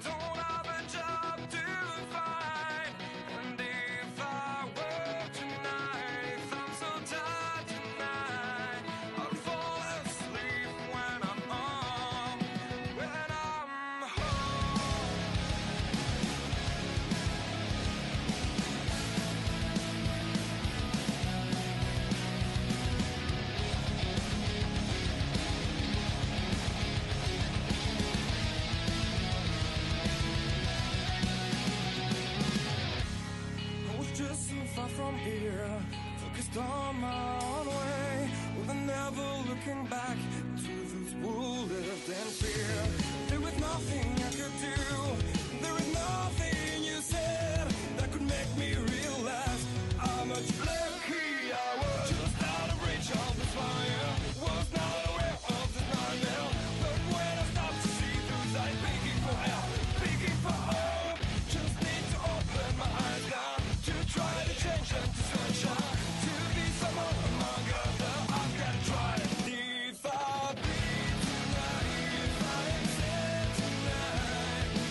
don't have a job to find. And if I work tonight, if I'm so tired tonight, I'll fall asleep when I'm home. When I'm home. I was just so far from here, focused on my own way, with never looking back to those who lived in fear. There was nothing I could do, there was nothing you said that could make me realize how much lucky I was. Just out of reach of the fire, was not aware of the nightmare. But when I stopped to see those eyes begging for help, begging for hope, just need to open my eyes now to try to change them to sunshine, to be someone among others. I've got to try. If I bleed tonight, if I am sad tonight,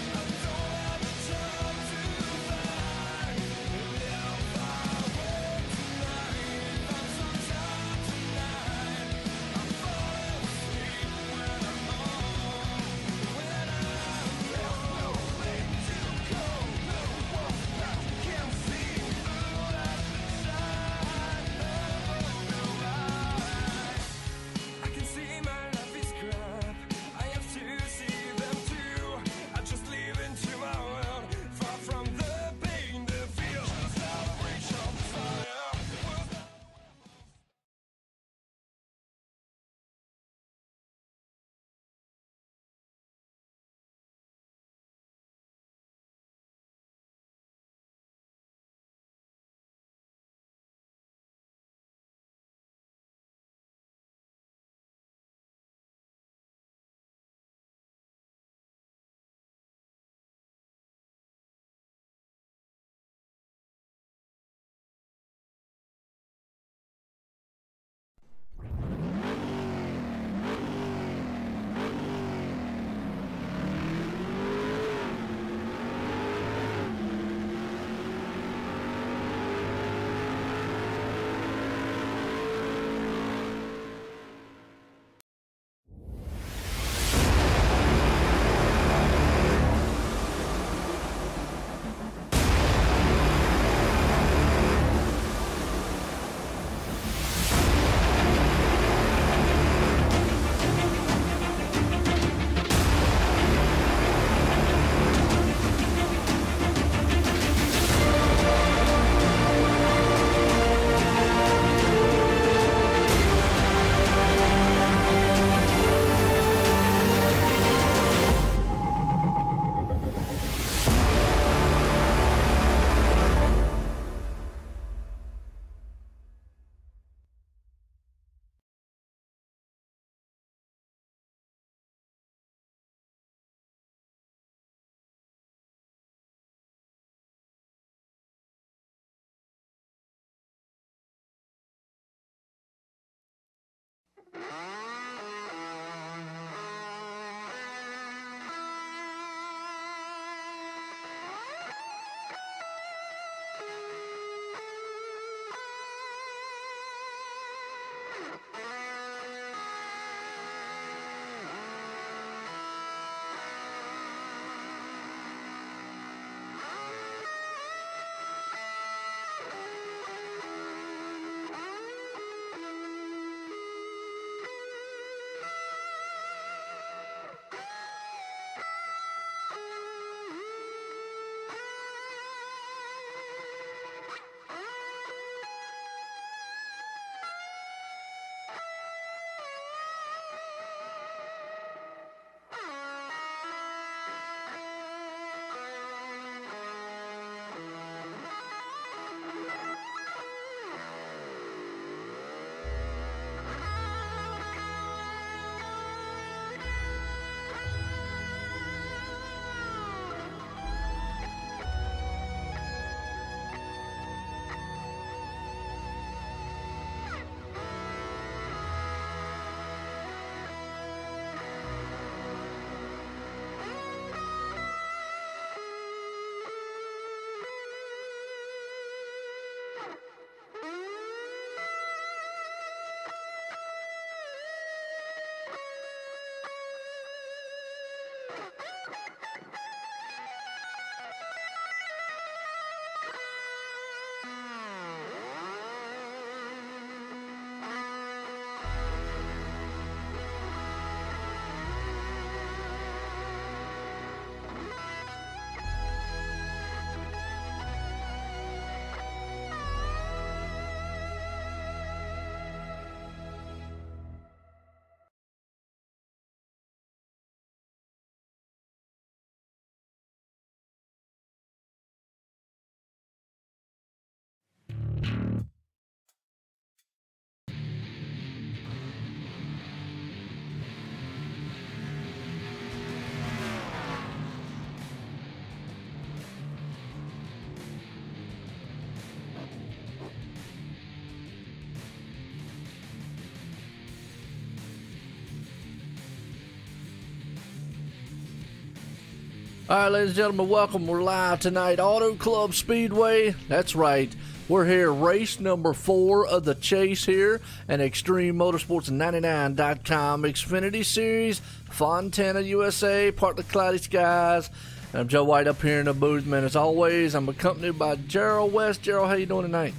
All right, ladies and gentlemen, welcome. We're live tonight, Auto Club Speedway. That's right. We're here, race number 4 of the chase here, and Extreme Motorsports 99.com Xfinity Series, Fontana, USA, part of the Cloudy Skies. And I'm Joe White up here in the booth, man. As always, I'm accompanied by Gerald West. Gerald, how you doing tonight?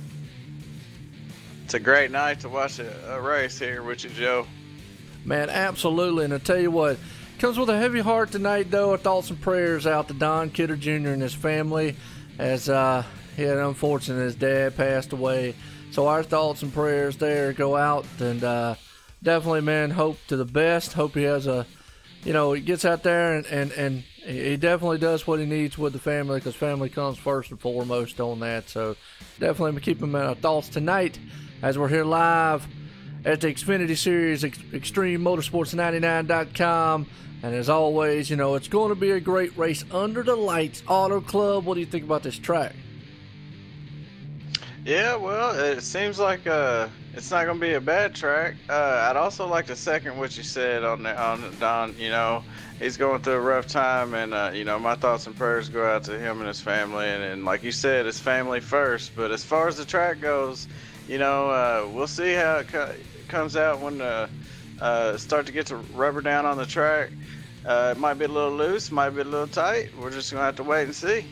It's a great night to watch a race here with you, Joe. Man, absolutely. And I tell you what, comes with a heavy heart tonight, though. Our thoughts and prayers out to Don Kidder Jr. and his family as he had unfortunately his dad passed away. So our thoughts and prayers there go out, and definitely, man, hope to the best. Hope he has he gets out there and he definitely does what he needs with the family, because family comes first and foremost on that. So definitely keep him in our thoughts tonight as we're here live at the Xfinity Series, Extreme Motorsports 99.com. And as always, it's going to be a great race under the lights. Auto Club, what do you think about this track? Yeah, well, it seems like it's not going to be a bad track. I'd also like to second what you said on Don. He's going through a rough time, and my thoughts and prayers go out to him and his family. And like you said, it's family first. But as far as the track goes, we'll see how it comes out when start to get to rubber down on the track. It might be a little loose, might be a little tight. We're just going to have to wait and see.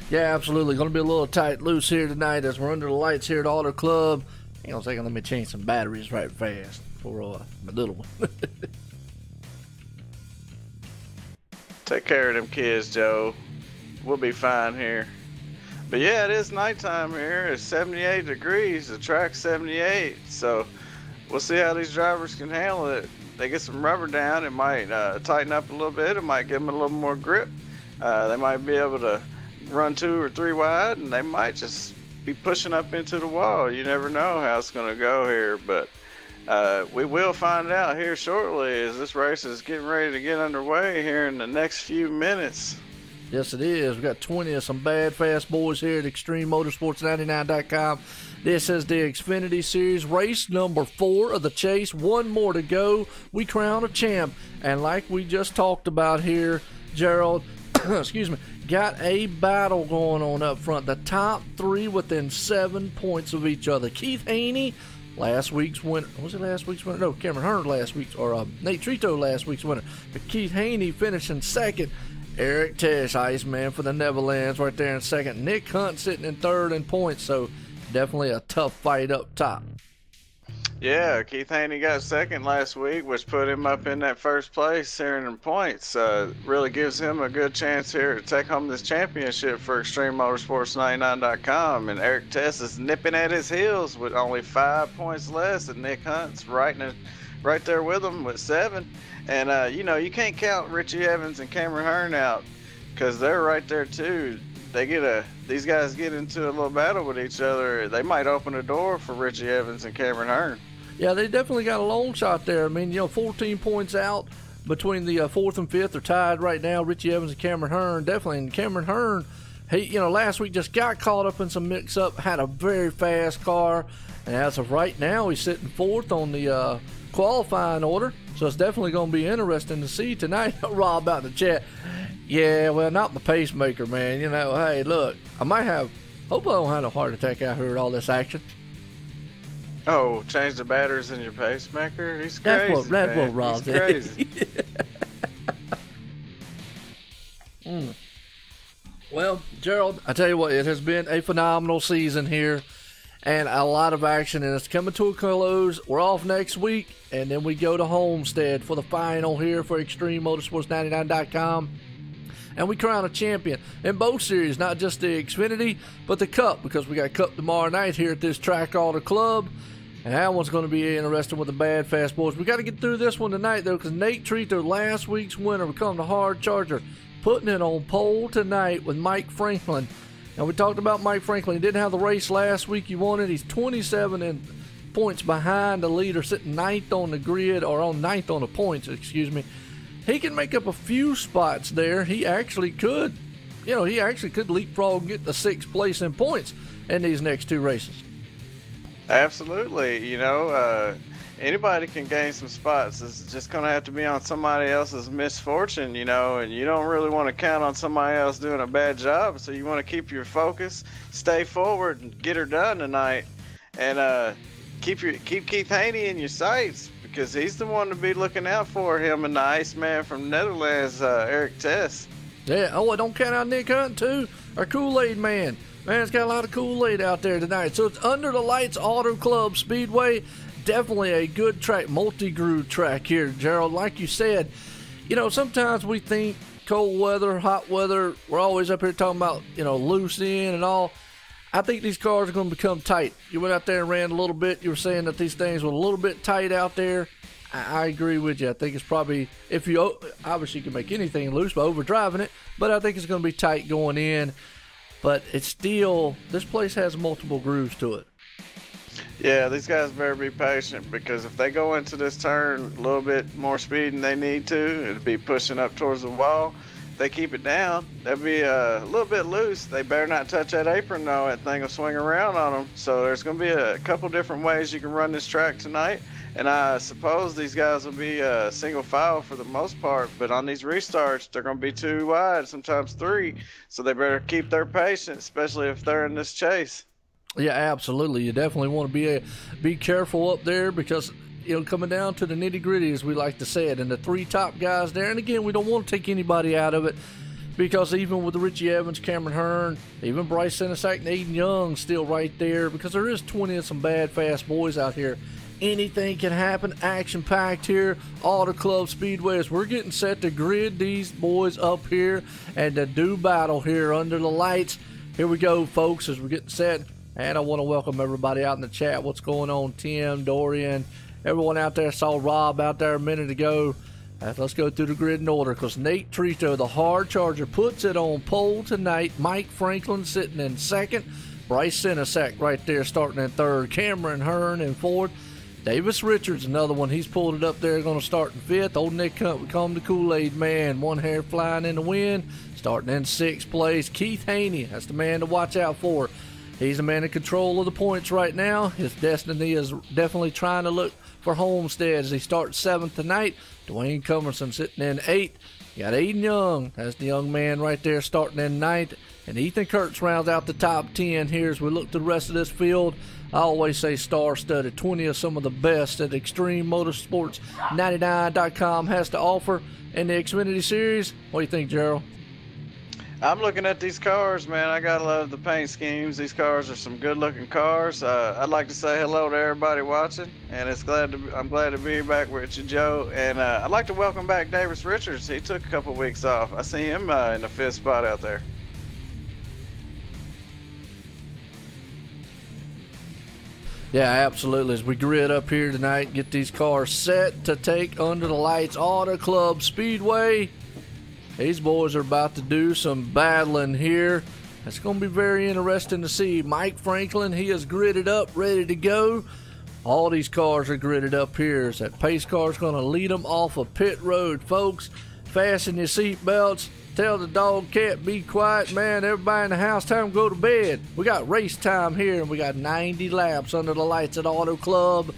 Yeah, absolutely. Going to be a little tight, loose here tonight as we're under the lights here at Auto Club. Hang on a second, let me change some batteries right fast for my little one. Take care of them kids, Joe. We'll be fine here. But yeah, it is nighttime here. It's 78 degrees. The track's 78. So we'll see how these drivers can handle it. They get some rubber down. It might tighten up a little bit. It might give them a little more grip. They might be able to run 2 or 3 wide, and they might just be pushing up into the wall. You never know how it's going to go here. But we will find out here shortly as this race is getting ready to get underway here in the next few minutes. Yes, it is. We've got 20 of some bad, fast boys here at Extreme Motorsports 99.com. This is the Xfinity Series, race number 4 of the chase. One more to go. We crown a champ. And like we just talked about here, Gerald, excuse me, got a battle going on up front. The top 3 within 7 points of each other. Keith Haney, last week's winner. Was it last week's winner? No, Cameron Hearn last week's, or Nate Trito last week's winner. But Keith Haney finishing second. Eric Tesh, Iceman for the Netherlands, right there in second. Nick Hunt sitting in third in points, so definitely a tough fight up top. Yeah, Keith Haney got second last week, which put him up in that first place here in points. Really gives him a good chance here to take home this championship for Extreme Motorsports 99.com. And Eric Tesh is nipping at his heels with only 5 points less, and Nick Hunt's right there with him with 7. And, you can't count Richie Evans and Cameron Hearn out because they're right there, too. These guys get into a little battle with each other. They might open a door for Richie Evans and Cameron Hearn. Yeah, they definitely got a long shot there. I mean, 14 points out between the 4th and 5th are tied right now. Richie Evans and Cameron Hearn, definitely. And Cameron Hearn, he, last week just got caught up in some mix-up, had a very fast car. And as of right now, he's sitting 4th on the qualifying order. So it's definitely going to be interesting to see tonight. Rob out in the chat. Yeah, well, not the pacemaker, man. Hey, look, hope I don't have a heart attack out here with all this action. Oh, change the batteries in your pacemaker? He's crazy, That's what Rob did. He's crazy. Well, Gerald, I tell you what, it has been a phenomenal season here. And a lot of action, and it's coming to a close. We're off next week, and then we go to Homestead for the final here for Extreme Motorsports 99.com. And we crown a champion in both series, not just the Xfinity, but the Cup, because we got Cup tomorrow night here at this track Auto Club. And that one's going to be interesting with the bad, fast boys. We got to get through this one tonight, though, because Nate Trito, last week's winner, become the hard charger, putting it on pole tonight with Mike Franklin. Now, we talked about Mike Franklin. He didn't have the race last week he wanted. He's 27 in points behind the leader, sitting 9th on the grid, or on 9th on the points, excuse me. He can make up a few spots there. He actually could, leapfrog and get the 6th place in points in these next 2 races. Absolutely. anybody can gain some spots. It's just going to have to be on somebody else's misfortune, you know, and you don't really want to count on somebody else doing a bad job. So you want to keep your focus, stay forward, and get her done tonight. And keep Keith Haney in your sights, because he's the one to be looking out for, him and the Iceman from Netherlands, Eric Tess. Yeah, oh, I don't count out Nick Hunt, too. Our Kool-Aid man. Man's got a lot of Kool-Aid out there tonight. So it's Under the Lights Auto Club Speedway. Definitely a good track, multi-groove track here, Gerald. Like you said, you know, sometimes we think cold weather, hot weather, we're always up here talking about, you know, loose in and all. I think these cars are going to become tight. You went out there and ran a little bit. You were saying that these things were a little bit tight out there. I agree with you. I think it's probably, if you, obviously you can make anything loose by overdriving it, but I think it's going to be tight going in. But it's still, this place has multiple grooves to it. Yeah, these guys better be patient, because if they go into this turn a little bit more speed than they need to, it'll be pushing up towards the wall. If they keep it down, they'll be a little bit loose. They better not touch that apron, though. That thing will swing around on them. So there's going to be a couple different ways you can run this track tonight. And I suppose these guys will be single file for the most part, but on these restarts, they're going to be 2 wide, sometimes 3. So they better keep their patience, especially if they're in this chase. Yeah, absolutely. You definitely want to be careful up there, because, you know, coming down to the nitty-gritty, as we like to say it, and the 3 top guys there. And again, we don't want to take anybody out of it, because even with the Richie Evans, Cameron Hearn, even Bryce Senesack and Aiden Young still right there, because there is 20 of some bad, fast boys out here. Anything can happen. Action-packed here. Auto Club Speedway, as we're getting set to grid these boys up here and to do battle here under the lights. Here we go, folks, as we're getting set. And I want to welcome everybody out in the chat. What's going on? Tim, Dorian, everyone out there. Saw Rob out there a minute ago. Let's go through the grid in order, because Nate Trito, the hard charger, puts it on pole tonight. Mike Franklin sitting in second. Bryce Senesack right there starting in third. Cameron Hearn in fourth. Davis Richards, another one. He's pulled it up there, going to start in fifth. Old Nick Hunt, we call him the Kool-Aid man. One hair flying in the wind. Starting in sixth place. Keith Haney, that's the man to watch out for. He's the man in control of the points right now. His destiny is definitely trying to look for Homestead as he starts seventh tonight. Dwayne Cumberson sitting in eighth. You got Aiden Young, that's the young man right there starting in ninth. And Ethan Kurtz rounds out the top 10 here as we look to the rest of this field. I always say star-studded. 20 of some of the best that Extreme Motorsports 99.com has to offer in the Xfinity Series. What do you think, Gerald? I'm looking at these cars, man. I gotta love the paint schemes. These cars are some good-looking cars. I'd like to say hello to everybody watching, and I'm glad to be back with you, Joe. And I'd like to welcome back Davis Richards. He took a couple weeks off. I see him in the fifth spot out there. Yeah, absolutely. As we grid up here tonight, get these cars set to take Under the Lights Auto Club Speedway. These boys are about to do some battling here. It's going to be very interesting to see. Mike Franklin, he is gridded up, ready to go. All these cars are gridded up here. As that pace car is going to lead them off of pit road, folks. Fasten your seat belts. Tell the dog cat, be quiet, man. Everybody in the house, time to go to bed. We got race time here, and we got 90 laps under the lights at Auto Club.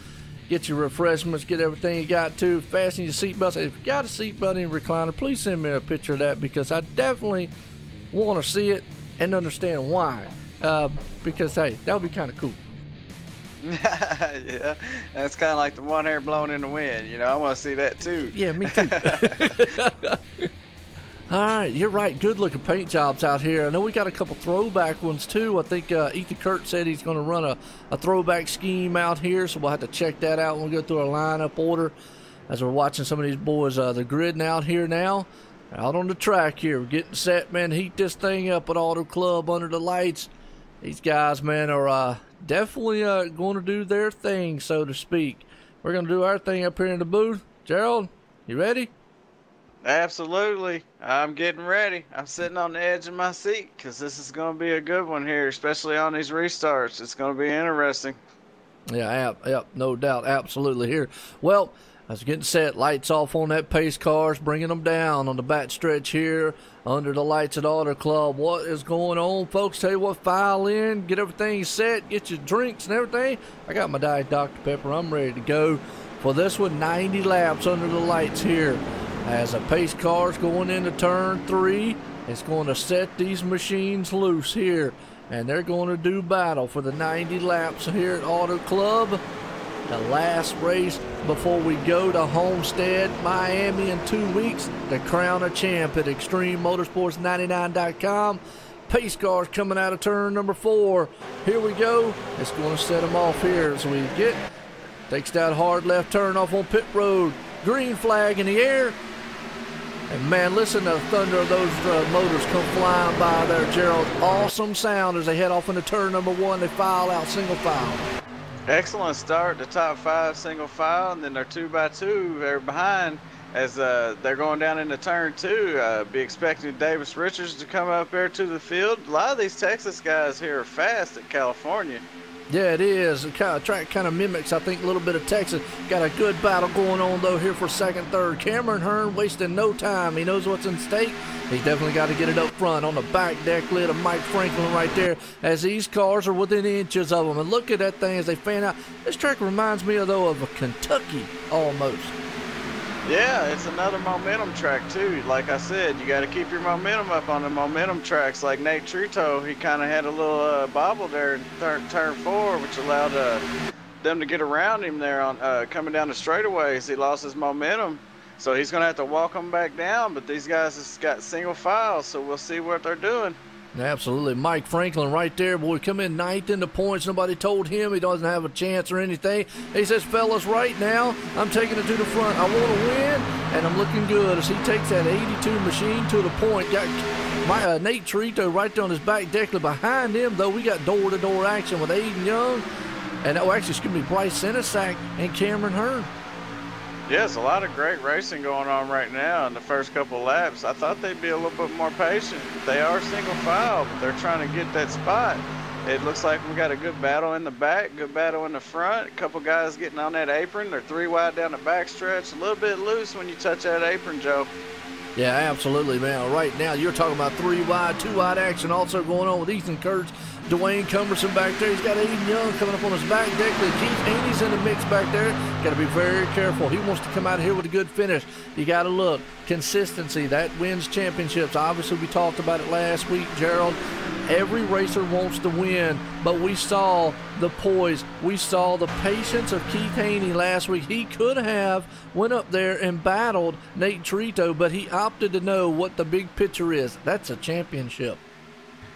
Get your refreshments, get everything you got to. Fasten your seatbelts. If you got a seatbelt in your recliner, please send me a picture of that, because I definitely want to see it and understand why. Because, hey, that would be kind of cool. Yeah, that's kind of like the one hair blowing in the wind. You know, I want to see that too. Yeah, me too. All right, you're right. Good-looking paint jobs out here. I know we got a couple throwback ones, too. I think Ethan Kurt said he's going to run a throwback scheme out here, so we'll have to check that out when we go through our lineup order. As we're watching some of these boys, they're gridding out here now. Out on the track here. We're getting set, man. Heat this thing up at Auto Club under the lights. These guys, man, are definitely going to do their thing, so to speak. We're going to do our thing up here in the booth. Gerald, you ready? Absolutely. I'm getting ready. I'm sitting on the edge of my seat, because this is going to be a good one here, especially on these restarts. It's going to be interesting. Yeah, no doubt. Absolutely here. Well, I was getting set. Lights off on that pace cars, bringing them down on the back stretch here under the lights at Auto Club. What is going on, folks? Tell you what, file in, get everything set, get your drinks and everything. I got my Diet Dr. Pepper. I'm ready to go. for this one. 90 laps under the lights here as a pace car's going into turn 3. It's going to set these machines loose here, and they're going to do battle for the 90 laps here at Auto Club. The last race before we go to Homestead, Miami in 2 weeks to crown a champ at ExtremeMotorsports99.com. Pace cars coming out of turn number 4. Here we go. It's going to set them off here as we takes that hard left turn off on pit road. Green flag in the air. And man, listen to the thunder of those motors come flying by there, Gerald. Awesome sound as they head off into turn number 1. They file out single file. Excellent start, the top 5 single file, and then they're 2x2. They're behind as they're going down into turn 2. Be expecting Davis Richards to come up there to the field. A lot of these Texas guys here are fast at California. Yeah, it is. The track kind of mimics, I think, a little bit of Texas. Got a good battle going on, though, here for second, third. Cameron Hearn wasting no time. He knows what's in stake. He's definitely got to get it up front on the back deck lid of Mike Franklin right there as these cars are within inches of them. And look at that thing as they fan out. This track reminds me, though, of a Kentucky almost. Yeah, it's another momentum track, too. Like I said, you got to keep your momentum up on the momentum tracks. Like Nate Trito, he kind of had a little bobble there in turn 4, which allowed them to get around him there on coming down the straightaways. He lost his momentum, so he's going to have to walk them back down. But these guys has got single file, so we'll see what they're doing. Absolutely. Mike Franklin right there, boy, come in 9th in the points. Nobody told him he doesn't have a chance or anything. He says, fellas, right now, I'm taking it to the front. I want to win, and I'm looking good as he takes that 82 machine to the point. Got Nate Trito right there on his back deck. Behind him, though, we got door-to-door action with Aiden Young, and Bryce Senesac and Cameron Hearn. Yes, a lot of great racing going on right now in the first couple laps. I thought they'd be a little bit more patient. They are single file, but they're trying to get that spot. It looks like we got a good battle in the back, good battle in the front. A couple guys getting on that apron. They're 3 wide down the back stretch. A little bit loose when you touch that apron, Joe. Yeah, absolutely, man. Right now, you're talking about 3 wide, 2 wide action also going on with Ethan Kurtz. Dwayne Cumberson back there. He's got Aiden Young coming up on his back deck. Keith Haney's in the mix back there. Got to be very careful. He wants to come out here with a good finish. You got to look. Consistency, that wins championships. Obviously, we talked about it last week, Gerald. Every racer wants to win, but we saw the poise. We saw the patience of Keith Haney last week. He could have went up there and battled Nate Trito, but he opted to know what the big picture is. That's a championship.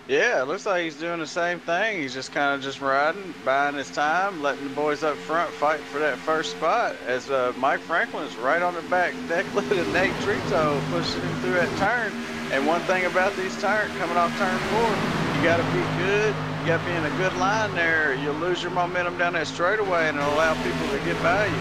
Yeah, it looks like he's doing the same thing. He's just kind of just riding, buying his time, letting the boys up front fight for that first spot as Mike Franklin is right on the back deck lid of Nate Trito, pushing him through that turn. And one thing about these turns, coming off turn 4, you got to be good. You got to be in a good line there. You'll lose your momentum down that straightaway and it'll allow people to get by you.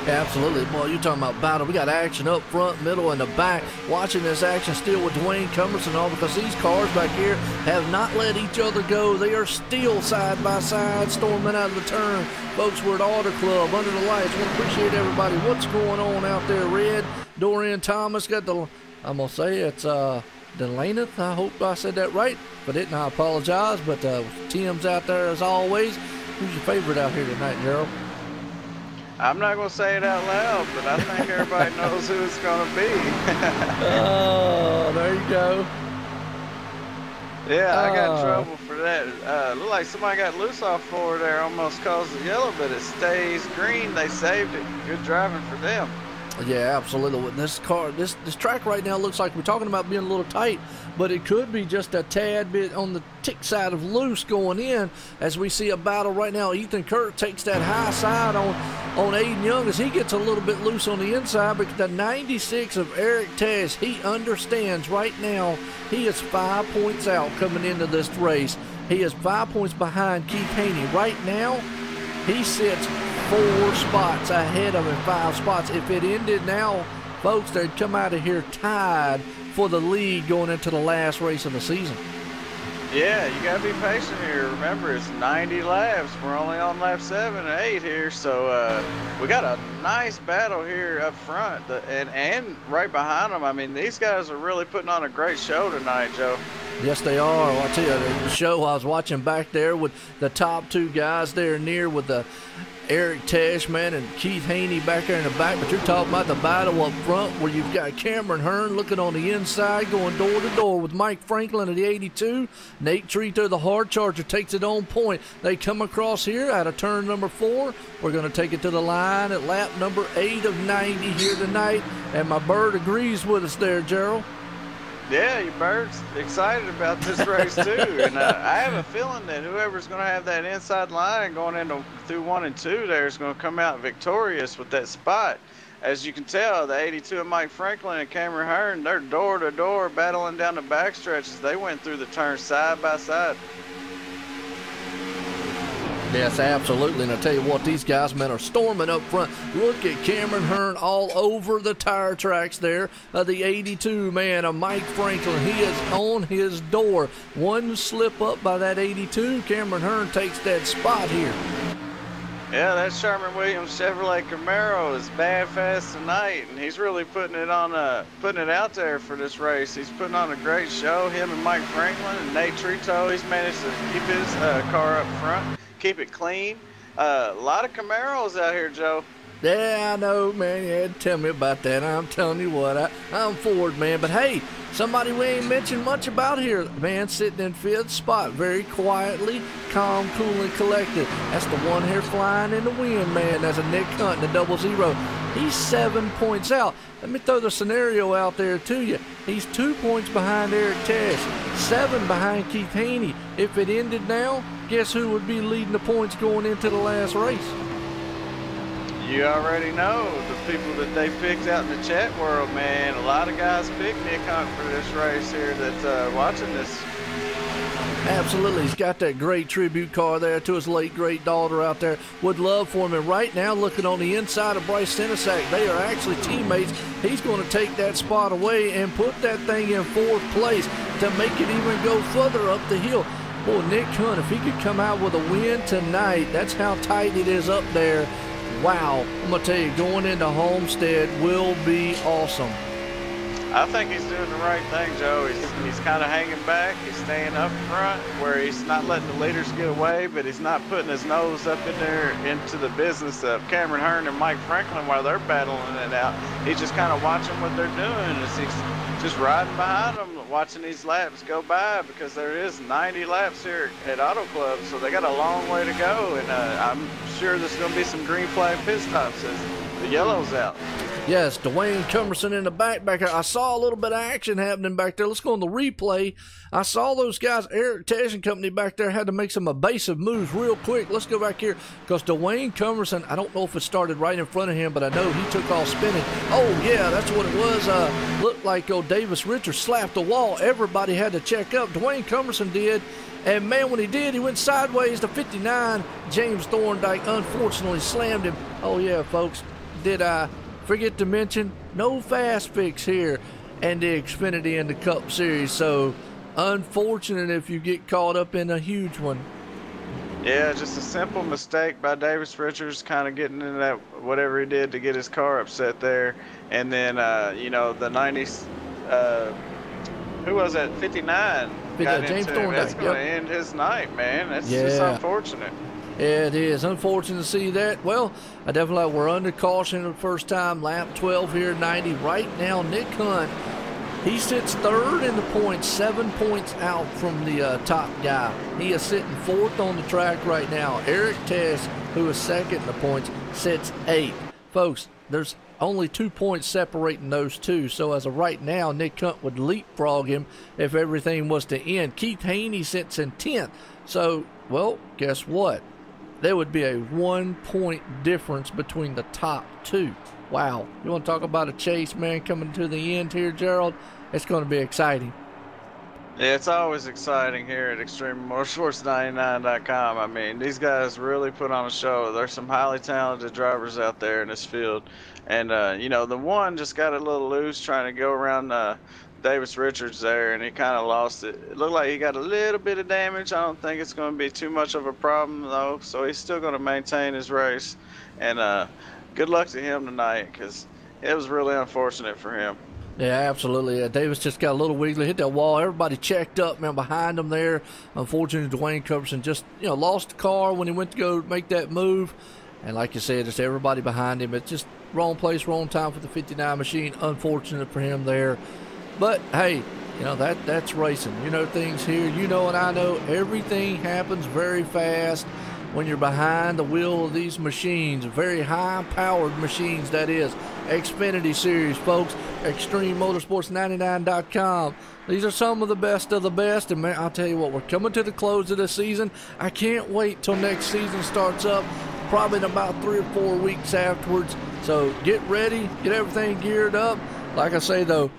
Absolutely. Boy, you're talking about battle. We got action up front, middle, and the back. Watching this action still with Dwayne Cumberson and all, because these cars back here have not let each other go. They are still side by side, storming out of the turn. Folks, we're at Auto Club under the lights. We appreciate everybody. What's going on out there? Red, Dorian Thomas got the, I'm going to say it's Delaneth. I hope I said that right. If I didn't, I apologize. But Tim's out there as always. Who's your favorite out here tonight, Gerald? I'm not going to say it out loud, but I think everybody knows who it's going to be. Oh, there you go. Yeah, I got in trouble for that. Looked like somebody got loose off forward there, almost caused the yellow, but it stays green. They saved it. Good driving for them. Yeah, absolutely. With this car, this track right now looks like we're talking about being a little tight, but it could be just a tad bit on the tick side of loose going in as we see a battle right now. Ethan Kurt takes that high side on Aiden Young as he gets a little bit loose on the inside, but the 96 of Eric Tess, he understands right now he is 5 points out coming into this race. He is 5 points behind Keith Haney. Right now, he sits 4 spots ahead of him, 5 spots. If it ended now, folks, they'd come out of here tied for the lead going into the last race of the season. Yeah, you got to be patient here. Remember, it's 90 laps. We're only on lap 7 and 8 here, so we got a nice battle here up front and right behind them. I mean, these guys are really putting on a great show tonight, Joe. Yes, they are. Well, I tell you, the show I was watching back there with the top 2 guys there near with the Eric Tesh, man, and Keith Haney back there in the back, but you're talking about the battle up front where you've got Cameron Hearn looking on the inside, going door to door with Mike Franklin at the 82. Nate Trito, the hard charger, takes it on point. They come across here out of turn number 4. We're going to take it to the line at lap number 8 of 90 here tonight, and my bird agrees with us there, Gerald. Yeah, your bird's excited about this race too, and I have a feeling that whoever's going to have that inside line going into through 1 and 2 there is going to come out victorious with that spot. As you can tell, the 82 of Mike Franklin and Cameron Hearn, they're door to door battling down the back stretches. They went through the turns side by side. Yes, absolutely. And I tell you what, these guys, man, are storming up front. Look at Cameron Hearn all over the tire tracks there. The 82, man, of Mike Franklin. He is on his door. One slip up by that 82. Cameron Hearn takes that spot here. Yeah, that Sherman Williams Chevrolet Camaro is bad fast tonight, and he's really putting it out there for this race. He's putting on a great show. Him and Mike Franklin and Nate Trito, he's managed to keep his car up front. Keep it clean. A lot of Camaros out here, Joe. Yeah, I know, man. Yeah, tell me about that. I'm telling you what, I'm Ford, man. But hey, somebody we ain't mentioned much about here, man, sitting in 5th spot, very quietly, calm, cool, and collected. That's the one here flying in the wind, man. That's a Nick Hunt in the 00. He's 7 points out. Let me throw the scenario out there to you. He's 2 points behind Eric Tesh, 7 behind Keith Haney. If it ended now, guess who would be leading the points going into the last race? You already know the people that they picked out in the chat world, man. A lot of guys picked Nick Hunt for this race here that's watching this. Absolutely. He's got that great tribute car there to his late great daughter out there. Would love for him. And right now, looking on the inside of Bryce Senesac, they are actually teammates. He's going to take that spot away and put that thing in 4th place to make it even go further up the hill. Boy, Nick Hunt, if he could come out with a win tonight, that's how tight it is up there. Wow, I'm going to tell you, going into Homestead will be awesome. I think he's doing the right thing, Joe. He's kind of hanging back. He's staying up front where he's not letting the leaders get away, but he's not putting his nose up in there into the business of Cameron Hearn and Mike Franklin while they're battling it out. He's just kind of watching what they're doing. He's just riding behind them, watching these laps go by, because there is 90 laps here at Auto Club, so they got a long way to go, and I'm sure there's going to be some green flag pit stops as the yellow's out. Yes, Dwayne Cumberson in the back there. I saw a little bit of action happening back there. Let's go on the replay. I saw those guys, Eric Tesh and company back there, had to make some evasive moves real quick. Let's go back here because Dwayne Cumberson, I don't know if it started right in front of him, but I know he took off spinning. Oh, yeah, that's what it was. Looked like Davis Richards slapped the wall. Everybody had to check up. Dwayne Cumberson did. And, man, when he did, he went sideways to 59. James Thorndike unfortunately slammed him. Oh, yeah, folks, did I forget to mention, no fast fix here and the Xfinity and the Cup Series. So, unfortunate if you get caught up in a huge one. Yeah, just a simple mistake by Davis Richards, kind of getting into that, whatever he did to get his car upset there. And then, you know, the 90s, who was that, 59? James Thorndike. That's going to end his night, man. That's just unfortunate. Yeah, it is. Unfortunate to see that. Well, I definitely like we're under caution the first time. Lap 12 here, 90. Right now, Nick Hunt, he sits 3rd in the points, 7 points out from the top guy. He is sitting 4th on the track right now. Eric Tesh, who is 2nd in the points, sits 8th. Folks, there's only 2 points separating those two. So as of right now, Nick Hunt would leapfrog him if everything was to end. Keith Haney sits in 10th. So, well, guess what? There would be a 1 point difference between the top two. Wow. You want to talk about a chase, man, coming to the end here, Gerald? It's going to be exciting. Yeah, it's always exciting here at ExtremeMotorsports99.com. I mean, these guys really put on a show. There's some highly talented drivers out there in this field. And, you know, the one just got a little loose trying to go around Davis Richards there, and he kind of lost it. It looked like he got a little bit of damage. I don't think it's going to be too much of a problem, though, so he's still going to maintain his race. And good luck to him tonight, because it was really unfortunate for him. Yeah, absolutely. Davis just got a little wiggly, hit that wall. Everybody checked up, man, behind him there. Unfortunately, Dwayne Cumberson just, you know, lost the car when he went to go make that move. And like you said, it's everybody behind him. It's just wrong place, wrong time for the 59 machine. Unfortunate for him there. But, hey, you know, that's racing. You know things here. You know and I know everything happens very fast when you're behind the wheel of these machines. Very high-powered machines, that is. Xfinity series, folks. ExtremeMotorsports99.com. These are some of the best. And, man, I'll tell you what, we're coming to the close of the season. I can't wait till next season starts up. Probably in about 3 or 4 weeks afterwards. So get ready, get everything geared up. Like I say, though,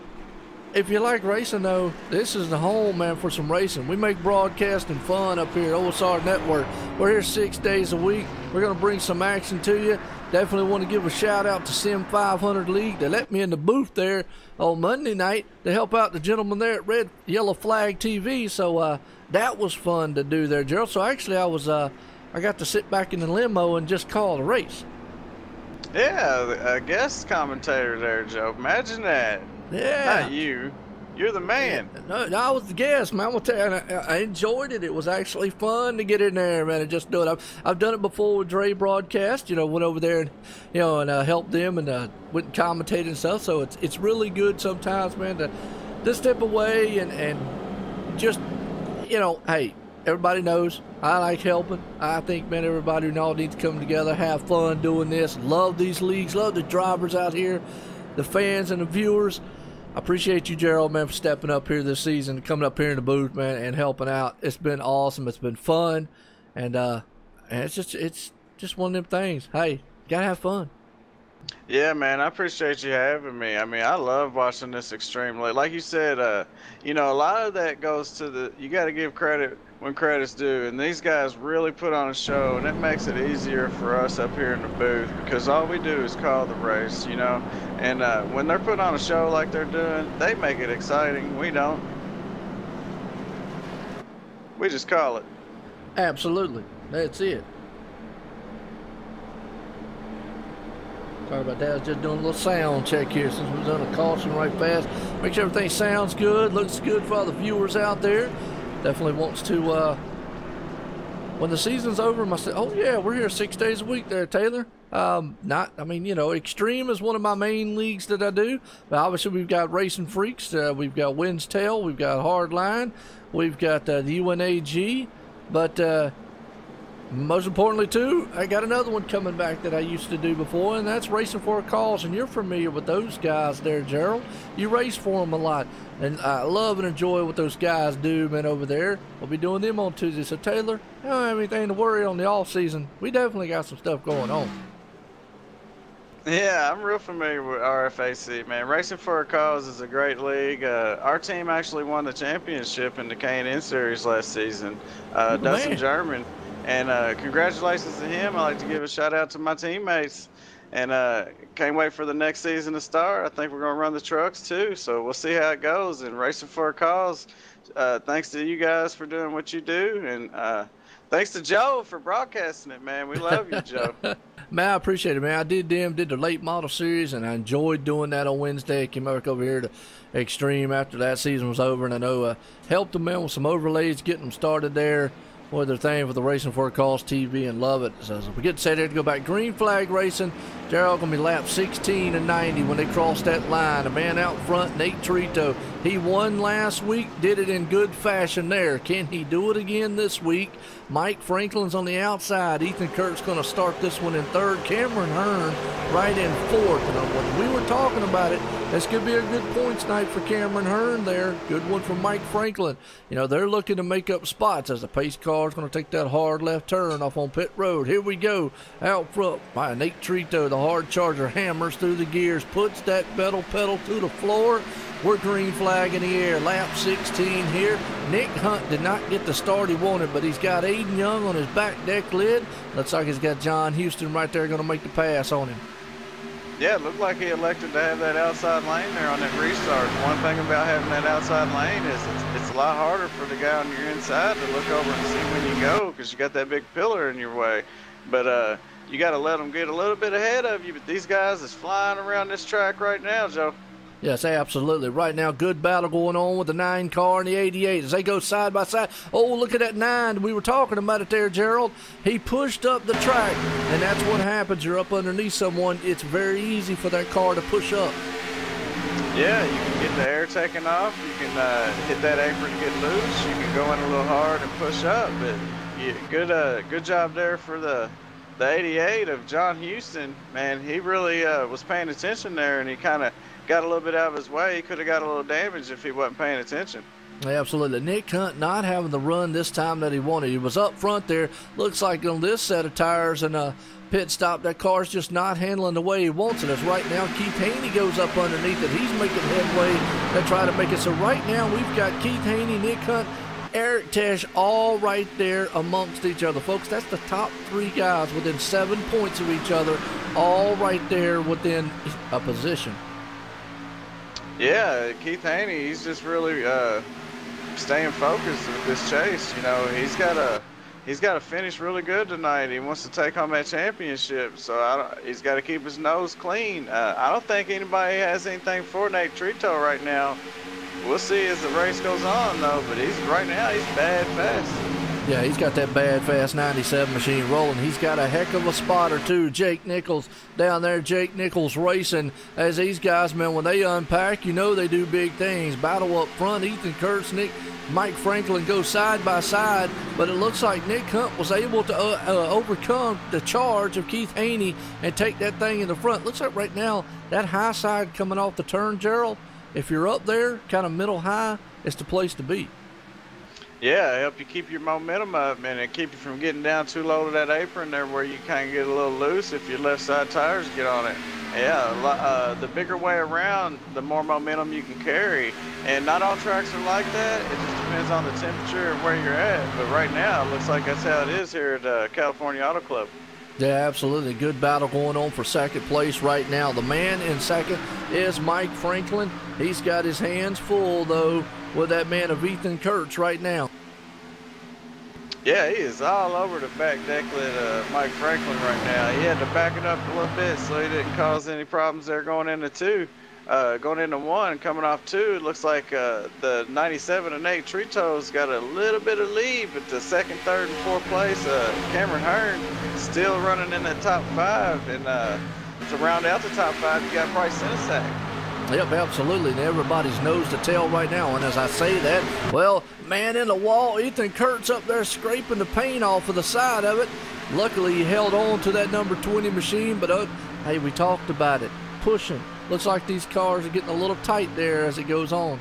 if you like racing, though, this is the home, man, for some racing. We make broadcasting fun up here at OSR Network. We're here 6 days a week. We're going to bring some action to you. Definitely want to give a shout-out to Sim500 League. They let me in the booth there on Monday night to help out the gentleman there at Red Yellow Flag TV. So that was fun to do there, Gerald. So actually I got to sit back in the limo and just call the race. Yeah, a guest commentator there, Joe. Imagine that. Yeah. Not you. You're the man. No, I was the guest, man. I'm gonna tell you, I enjoyed it. It was actually fun to get in there, man, and just do it. I've done it before with Dre Broadcast. You know, went over there and helped them and went and commentated and stuff. So it's really good sometimes, man, to step away and just, you know, hey. Everybody knows I like helping. I think, man, everybody all needs to come together, have fun doing this. Love these leagues. Love the drivers out here, the fans and the viewers. I appreciate you, Gerald, man, for stepping up here this season, coming up here in the booth, man, and helping out. It's been awesome. It's been fun. And it's just one of them things. Hey, you got to have fun. Yeah, man, I appreciate you having me. I mean, I love watching this extreme late. Like you said, you know, a lot of that goes to you got to give credit when credit's due. And these guys really put on a show, and it makes it easier for us up here in the booth because all we do is call the race, you know. And when they're putting on a show like they're doing, they make it exciting. We don't. We just call it. Absolutely. That's it. Sorry about that. I was just doing a little sound check here since we've done a caution right fast. Make sure everything sounds good, looks good for all the viewers out there. Definitely wants to, when the season's over, oh yeah, we're here 6 days a week there, Taylor. I mean, you know, Extreme is one of my main leagues that I do. But obviously we've got Racing Freaks, we've got Wind's Tail, we've got Hardline, we've got the UNAG, but most importantly, too, I got another one coming back that I used to do before, and that's Racing for a Cause, and you're familiar with those guys there, Gerald. You race for them a lot, and I love and enjoy what those guys do, man, over there. We'll be doing them on Tuesday. So, Taylor, I don't have anything to worry on the off-season. We definitely got some stuff going on. Yeah, I'm real familiar with RFAC, man. Racing for a Cause is a great league. Our team actually won the championship in the K&N Series last season. Dustin German. And congratulations to him. I like to give a shout out to my teammates. And can't wait for the next season to start. I think we're going to run the trucks too. So we'll see how it goes. And Racing for a Cause, thanks to you guys for doing what you do. And thanks to Joe for broadcasting it, man. We love you, Joe. Man, I appreciate it, man. I did the late model series, and I enjoyed doing that on Wednesday. I came back over here to Extreme after that season was over, and I know helped them out with some overlays, getting them started there. What they're saying for the Racing for a Cause TV, and love it. So we get set here to go back. Green flag racing. Gerald going to be lap 16 and 90 when they cross that line. A man out front, Nate Trito. He won last week, did it in good fashion there. Can he do it again this week? Mike Franklin's on the outside. Ethan Kurt's going to start this one in third. Cameron Hearn right in fourth. And when we were talking about it, this could be a good points night for Cameron Hearn there. Good one for Mike Franklin. You know, they're looking to make up spots as the pace car is going to take that hard left turn off on pit road. Here we go. Out front by Nate Trito. The hard charger hammers through the gears, puts that pedal to the floor. We're green flag in the air. Lap 16 here. Nick Hunt did not get the start he wanted, but he's got Aiden Young on his back deck lid. Looks like he's got John Houston right there going to make the pass on him. Yeah, it looked like he elected to have that outside lane there on that restart. One thing about having that outside lane is it's a lot harder for the guy on your inside to look over and see when you go because you got that big pillar in your way. But you got to let them get a little bit ahead of you. But these guys is flying around this track right now, Joe. Yes, absolutely. Right now, good battle going on with the 9 car and the 88 as they go side by side. Oh, look at that 9. We were talking about it there, Gerald. He pushed up the track, and that's what happens. You're up underneath someone. It's very easy for that car to push up. Yeah, you can get the air taken off. You can hit that apron to get loose. You can go in a little hard and push up. But good job there for the 88 of John Houston. Man, he really was paying attention there, and he kind of got a little bit out of his way. He could have got a little damage if he wasn't paying attention. Absolutely. Nick Hunt not having the run this time that he wanted. He was up front there. Looks like on this set of tires and a pit stop, that car's just not handling the way he wants it. As right now, Keith Haney goes up underneath it. He's making headway to try to make it. So right now, we've got Keith Haney, Nick Hunt, Eric Tesh all right there amongst each other. Folks, that's the top 3 guys within 7 points of each other, all right there within a position. Yeah, Keith Haney, he's just really staying focused with this chase. You know, he's got to finish really good tonight. He wants to take home that championship, so he's got to keep his nose clean. I don't think anybody has anything for Nate Trito right now. We'll see as the race goes on, though, but right now he's bad fast. Yeah, he's got that bad fast 97 machine rolling. He's got a heck of a spotter, too. Jake Nichols down there. Jake Nichols racing. As these guys, man, when they unpack, you know they do big things. Battle up front. Ethan Kurtz, Mike Franklin go side by side, but it looks like Nick Hunt was able to overcome the charge of Keith Haney and take that thing in the front. Looks like right now that high side coming off the turn, Gerald, if you're up there, kind of middle high, it's the place to be. Yeah, help you keep your momentum up, and it keep you from getting down too low to that apron there where you kind of get a little loose if your left side tires get on it. Yeah, the bigger way around, the more momentum you can carry. And not all tracks are like that. It just depends on the temperature and where you're at. But right now, it looks like that's how it is here at California Auto Club. Yeah, absolutely. Good battle going on for second place right now. The man in second is Mike Franklin. He's got his hands full, though, with that man of Ethan Kurtz right now. Yeah, he is all over the back decklet, Mike Franklin right now. He had to back it up a little bit so he didn't cause any problems there going into 2. Going into 1, coming off 2, it looks like the 97 and 8 Trito's got a little bit of lead, but the 2nd, 3rd, and 4th place, Cameron Hearn still running in the top 5. And to round out the top 5, you got Bryce Senesac. Yep, absolutely, and everybody's nose to tail right now. And as I say that, well, man in the wall, Ethan Kurtz up there scraping the paint off of the side of it. Luckily, he held on to that number 20 machine, but hey, we talked about it. Pushing. Looks like these cars are getting a little tight there as it goes on.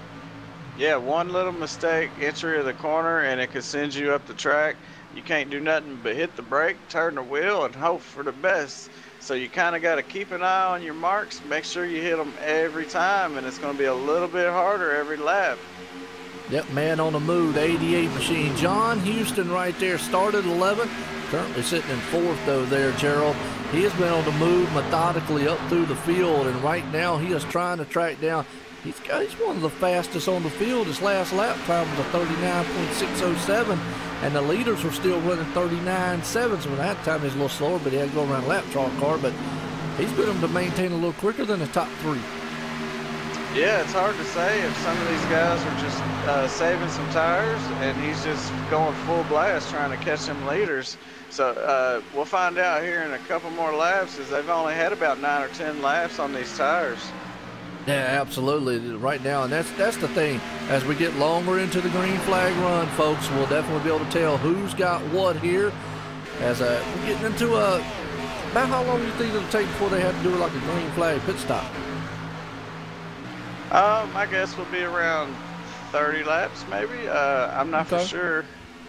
Yeah, one little mistake, entry of the corner, and it could send you up the track. You can't do nothing but hit the brake, turn the wheel, and hope for the best. So you kind of got to keep an eye on your marks, make sure you hit them every time, and it's going to be a little bit harder every lap. Yep, man on the move, the 88 machine. John Houston right there, started 11th, currently sitting in 4th though there, Gerald. He has been on the move methodically up through the field, and right now he is trying to track down. He's one of the fastest on the field. His last lap time was a 39.607, and the leaders were still running 39.7. So at that time he's a little slower, but he had to go around a lap chart car. But he's been able to maintain a little quicker than the top 3. Yeah, it's hard to say if some of these guys are just saving some tires, and he's just going full blast trying to catch them leaders. So we'll find out here in a couple more laps, as they've only had about 9 or 10 laps on these tires. Yeah, absolutely. Right now, and that's the thing. As we get longer into the green flag run, folks, we'll definitely be able to tell who's got what here. As we're getting into about how long do you think it'll take before they have to do like a green flag pit stop? I guess we'll be around 30 laps, maybe. I'm not for sure.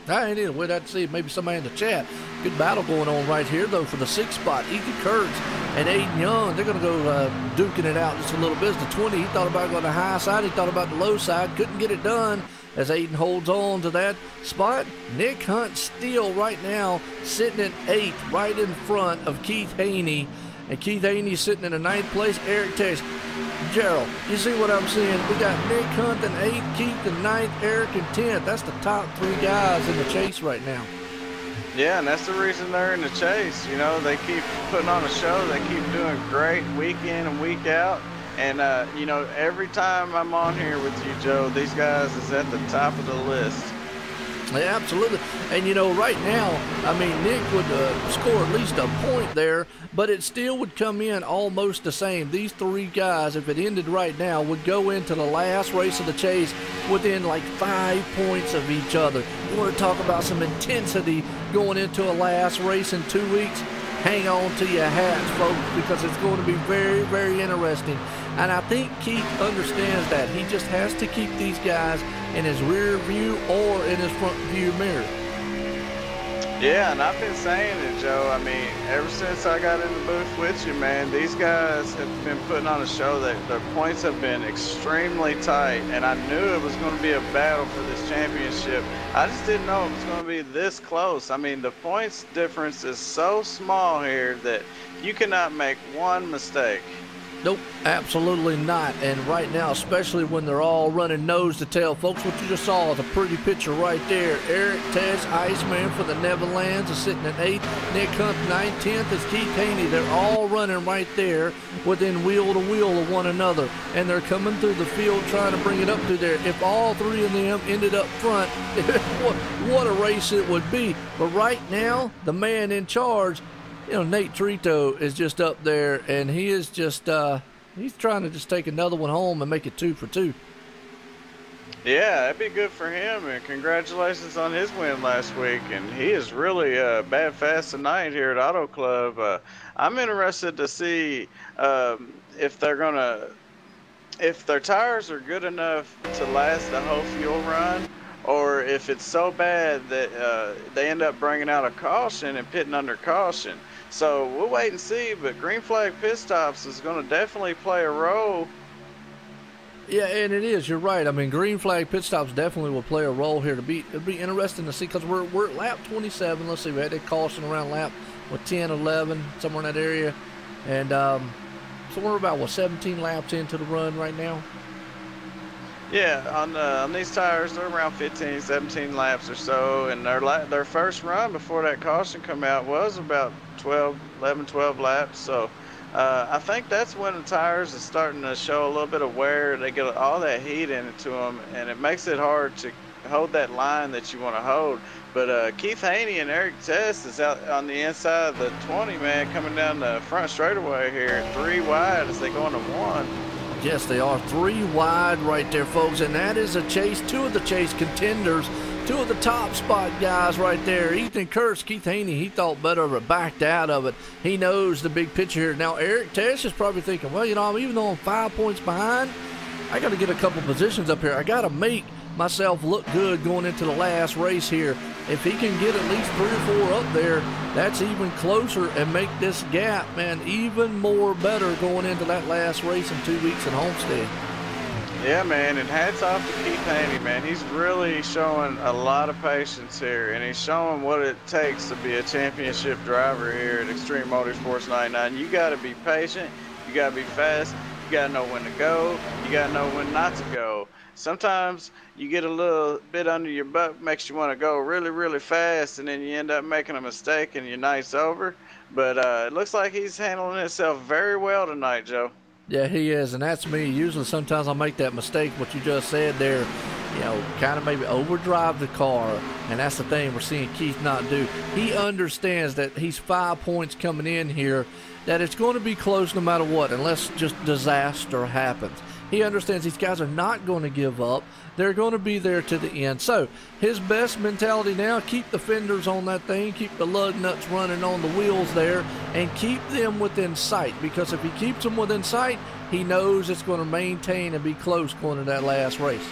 I ain't either. We'd have to see maybe somebody in the chat. Good battle going on right here, though, for the 6th spot. Ethan Kurtz and Aiden Young, they're going to go duking it out just a little bit. The 20, he thought about going to the high side. He thought about the low side. Couldn't get it done as Aiden holds on to that spot. Nick Hunt still right now sitting in 8th, right in front of Keith Haney. And Keith Haney sitting in the 9th place. Eric Tesh. Gerald, you see what I'm saying? We got Nick Hunt in 8th, Keith in 9th, Eric in 10th. That's the top 3 guys in the chase right now. Yeah, and that's the reason they're in the chase. You know, they keep putting on a show. They keep doing great week in and week out. And, you know, every time I'm on here with you, Joe, these guys is at the top of the list. Yeah, absolutely. And, you know, right now, I mean, Nick would score at least a point there, but it still would come in almost the same. These three guys, if it ended right now, would go into the last race of the chase within like 5 points of each other. You want to talk about some intensity going into a last race in 2 weeks? Hang on to your hats, folks, because it's going to be very, very interesting. And I think Keith understands that. He just has to keep these guys in his rear view or in his front view mirror. Yeah, and I've been saying it, Joe. I mean, ever since I got in the booth with you, man, these guys have been putting on a show that their points have been extremely tight, and I knew it was going to be a battle for this championship. I just didn't know it was going to be this close. I mean, the points difference is so small here that you cannot make one mistake. Nope, absolutely not. And right now, especially when they're all running nose to tail, folks, what you just saw is a pretty picture right there. Eric Tesh, Iceman for the Netherlands, is sitting at 8th. Nick Hunt, 9th, is Keith Haney. They're all running right there within wheel to wheel of one another. And they're coming through the field trying to bring it up through there. If all three of them ended up front, what a race it would be. But right now, the man in charge, you know, Nate Trito is just up there, and he is just, he's trying to just take another one home and make it 2 for 2. Yeah, that'd be good for him, and congratulations on his win last week. And he is really bad fast tonight here at Auto Club. I'm interested to see if they're gonna, if their tires are good enough to last the whole fuel run, or if it's so bad that they end up bringing out a caution and pitting under caution. So we'll wait and see, but green flag pit stops is going to definitely play a role. Yeah, and it is. You're right. I mean, green flag pit stops definitely will play a role here. It'll be interesting to see, because we're at lap 27. Let's see, we had a caution around lap 10, 11, somewhere in that area, and so we're about 17 laps into the run right now. Yeah, on these tires, they're around 15, 17 laps or so, and their first run before that caution come out was about 11, 12 laps. So I think that's when the tires are starting to show a little bit of wear. They get all that heat into them, and it makes it hard to hold that line that you want to hold. But Keith Haney and Eric Test is out on the inside of the 20, man, coming down the front straightaway here, 3 wide as they go into 1. Yes, they are 3 wide right there, folks, and that is a chase. 2 of the chase contenders, 2 of the top spot guys right there. Ethan Kurtz, Keith Haney, he thought better of it, backed out of it. He knows the big picture here. Now, Eric Tesh is probably thinking, well, you know, even though I'm 5 points behind, I got to get a couple positions up here. I got to make myself look good going into the last race here. If he can get at least 3 or 4 up there, that's even closer, and make this gap, man, even more better going into that last race in 2 weeks at Homestead. Yeah, man, and hats off to Keith Haney, man. He's really showing a lot of patience here, and he's showing what it takes to be a championship driver here at Extreme Motorsports 99. You got to be patient, you got to be fast, you got to know when to go, you got to know when not to go. Sometimes you get a little bit under your butt, makes you want to go really, really fast, and then you end up making a mistake and your night's over. But it looks like he's handling himself very well tonight, Joe. Yeah, he is, and that's me. Usually sometimes I'll make that mistake, what you just said there, you know, kind of maybe overdrive the car, and that's the thing we're seeing Keith not do. He understands that he's 5 points coming in here, that it's going to be close no matter what, unless just disaster happens. He understands these guys are not going to give up. They're going to be there to the end. So his best mentality now, keep the fenders on that thing, keep the lug nuts running on the wheels there, and keep them within sight. Because if he keeps them within sight, he knows it's going to maintain and be close going to that last race.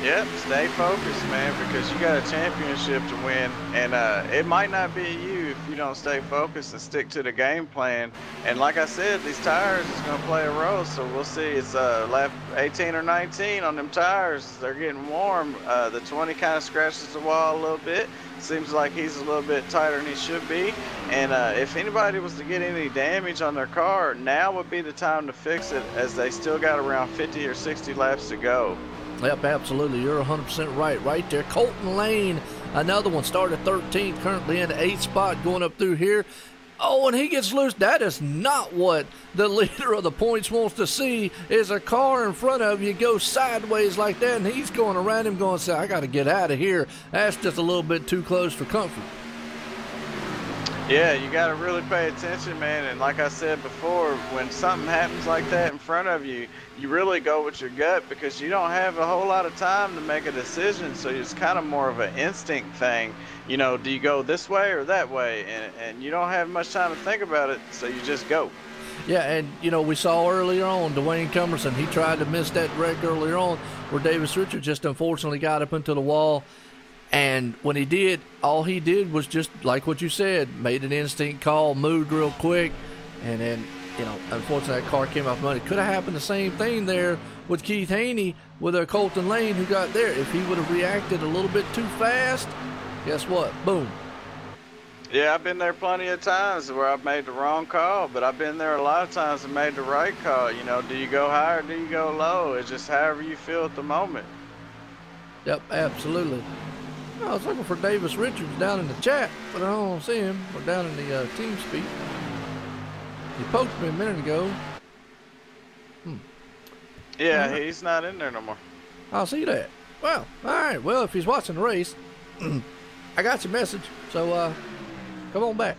Yep, stay focused, man, because you got a championship to win, and it might not be you if you don't stay focused and stick to the game plan. And like I said, these tires is going to play a role, so we'll see. It's lap 18 or 19 on them tires. They're getting warm. The 20 kind of scratches the wall a little bit. Seems like he's a little bit tighter than he should be. And if anybody was to get any damage on their car, now would be the time to fix it, as they still got around 50 or 60 laps to go. Yep, absolutely. You're 100% right there. Colton Lane, another one, started 13th, currently in the 8th spot going up through here. Oh, and he gets loose. That is not what the leader of the points wants to see, is a car in front of you go sideways like that, and he's going around him going, I got to get out of here. That's just a little bit too close for comfort. Yeah, you got to really pay attention, man. And like I said before, when something happens like that in front of you, you really go with your gut because you don't have a whole lot of time to make a decision. So it's kind of more of an instinct thing. You know, do you go this way or that way? And you don't have much time to think about it, so you just go. Yeah, and, you know, we saw earlier on Dwayne Cumberson, he tried to miss that wreck earlier on where Davis Richards just unfortunately got up into the wall. And when he did, all he did was just, like what you said, made an instinct call, moved real quick, and then, you know, unfortunately that car came off money. Could have happened the same thing there with Keith Haney with Colton Lane who got there. If he would have reacted a little bit too fast, guess what? Boom. Yeah, I've been there plenty of times where I've made the wrong call, but I've been there a lot of times and made the right call. You know, do you go high or do you go low? It's just however you feel at the moment. Yep, absolutely. I was looking for Davis Richards down in the chat, but I don't see him. We're down in the team speak. He poked me a minute ago. Yeah, he's not in there no more. I'll see that. Well, all right. Well, if he's watching the race, I got your message. So, come on back.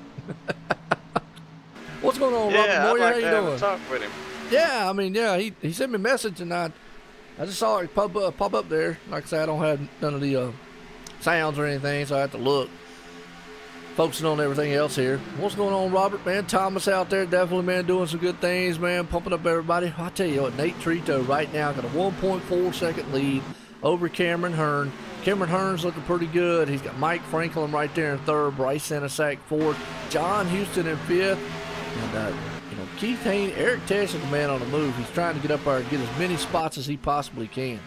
What's going on, Robert Moyer? I'd like How you to have doing? a talk with him. Yeah, I mean, yeah, he sent me a message, and I just saw it pop up there. Like I said, I don't have none of the sounds or anything, so I have to look. Focusing on everything else here. What's going on, Robert? Man, Thomas out there, definitely, man, doing some good things, man, pumping up everybody. I tell you what, Nate Trito right now got a 1.4 second lead over Cameron Hearn. Cameron Hearn's looking pretty good. He's got Mike Franklin right there in third, Bryce Senasack fourth, John Houston in fifth, and you know, Keith Haney, Eric Tesh is the man on the move. He's trying to get up there and get as many spots as he possibly can.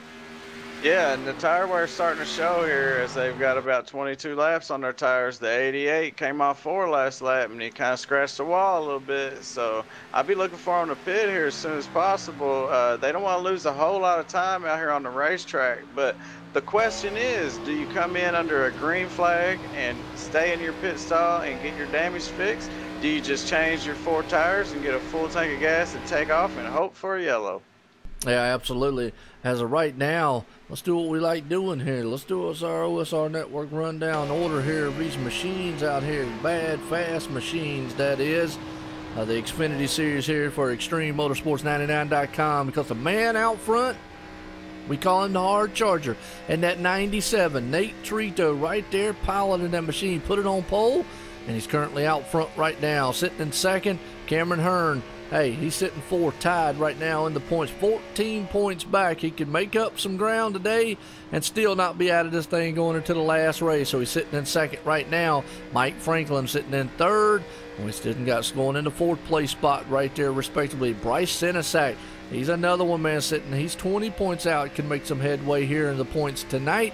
Yeah, and the tire wear's starting to show here as they've got about 22 laps on their tires. The 88 came off 4 last lap, and he kind of scratched the wall a little bit. So I'll be looking for him to pit here as soon as possible. They don't want to lose a whole lot of time out here on the racetrack. But the question is, do you come in under a green flag and stay in your pit stall and get your damage fixed? Do you just change your 4 tires and get a full tank of gas and take off and hope for a yellow? Yeah, absolutely. As of right now, let's do what we like doing here. Let's do our OSR Network rundown order here of these machines out here. Bad, fast machines, that is. The Xfinity Series here for ExtremeMotorsports99.com, because the man out front, we call him the hard charger. And that 97, Nate Trito, right there piloting that machine, put it on pole, and he's currently out front right now. Sitting in second, Cameron Hearn. Hey, he's sitting 4th, tied right now in the points, 14 points back. He could make up some ground today and still not be out of this thing going into the last race. So he's sitting in second right now. Mike Franklin sitting in third. We still got going in the 4th place spot right there, respectively. Bryce Senasack, he's another one, man, sitting. He's 20 points out. Can make some headway here in the points tonight.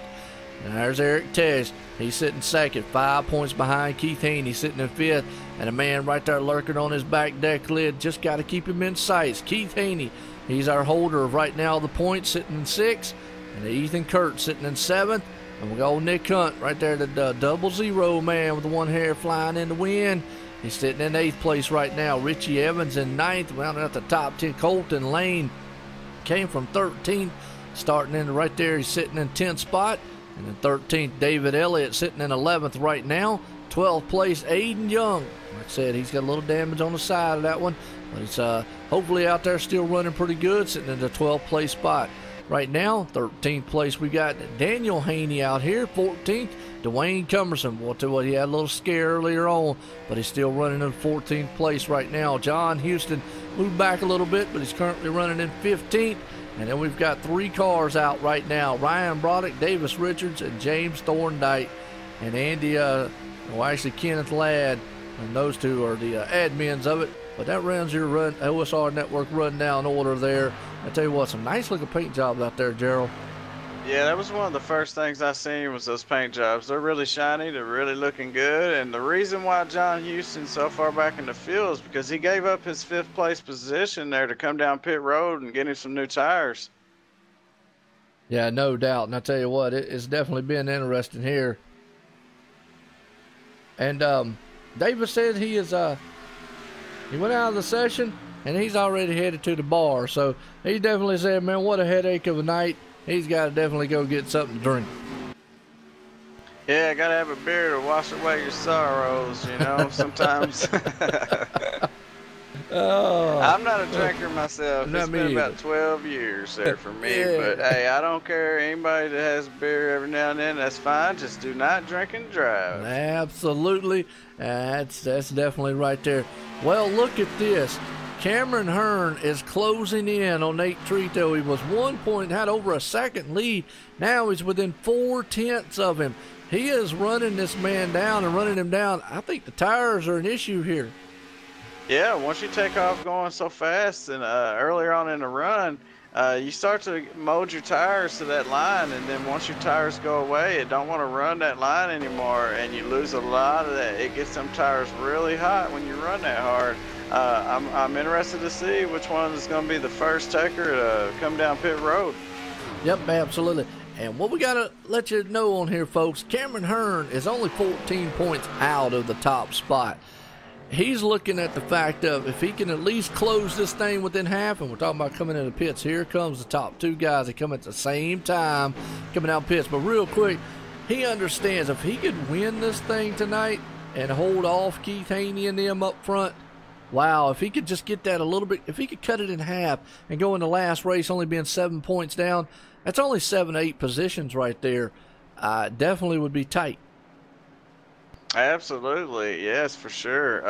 And there's Eric Tesh. He's sitting second, 5 points behind Keith Haney, sitting in 5th. And a man right there lurking on his back deck lid. Just got to keep him in sight. Keith Haney, he's our holder of right now the points, sitting in 6th. And Ethan Kurt sitting in 7th. And we got Nick Hunt right there, the 00 man with the one hair flying in the wind. He's sitting in 8th place right now. Richie Evans in 9th, rounding out the top 10. Colton Lane came from 13th, starting in right there. He's sitting in 10th spot. And then 13th, David Elliott sitting in 11th right now. 12th place, Aiden Young. Like I said, he's got a little damage on the side of that one. But he's hopefully out there still running pretty good, sitting in the 12th place spot. Right now, 13th place, we got Daniel Haney out here. 14th, Dwayne Cumberson. We'll tell you what, he had a little scare earlier on, but he's still running in 14th place right now. John Houston moved back a little bit, but he's currently running in 15th. And then we've got 3 cars out right now. Ryan Broderick, Davis Richards, and James Thorndike. And Andy, actually Kenneth Ladd. And those 2 are the admins of it. But that runs your OSR Network rundown order there. I tell you what, some nice looking paint jobs out there, Gerald. Yeah, that was one of the first things I seen was those paint jobs. They're really shiny. They're really looking good. And the reason why John Houston's so far back in the field is because he gave up his 5th place position there to come down pit road and get him some new tires. Yeah, no doubt. And I tell you what, it's definitely been interesting here. And Davis said he is He went out of the session, and he's already headed to the bar. So he definitely said, man, what a headache of a night. He's got to definitely go get something to drink. Yeah, gotta have a beer to wash away your sorrows, you know, sometimes. Oh, I'm not a drinker myself. Not It's me been either. about 12 years there for me. Yeah. But, hey, I don't care. Anybody that has beer every now and then, that's fine. Just do not drink and drive. absolutely. That's definitely right there. Well, look at this. Cameron Hearn is closing in on Nate Trito. He was 1 point, had over a second lead. Now he's within 4/10 of him. He is running this man down and running him down. I think the tires are an issue here. Yeah, once you take off going so fast and earlier on in the run, you start to mold your tires to that line, and then once your tires go away, it don't want to run that line anymore, and you lose a lot of that. It gets them tires really hot when you run that hard. I'm interested to see which one is going to be the first taker to come down pit road. Yep, absolutely. And what we got to let you know on here, folks, Cameron Hearn is only 14 points out of the top spot. He's looking at the fact of if he can at least close this thing within half, and we're talking about coming into pits. Here comes the top two guys that come at the same time coming out pits. But real quick, he understands if he could win this thing tonight and hold off Keith Haney and them up front, wow, if he could just get that a little bit, if he could cut it in half and go in the last race only being 7 points down, that's only 7 to 8 positions right there. Definitely would be tight. Absolutely, yes, for sure.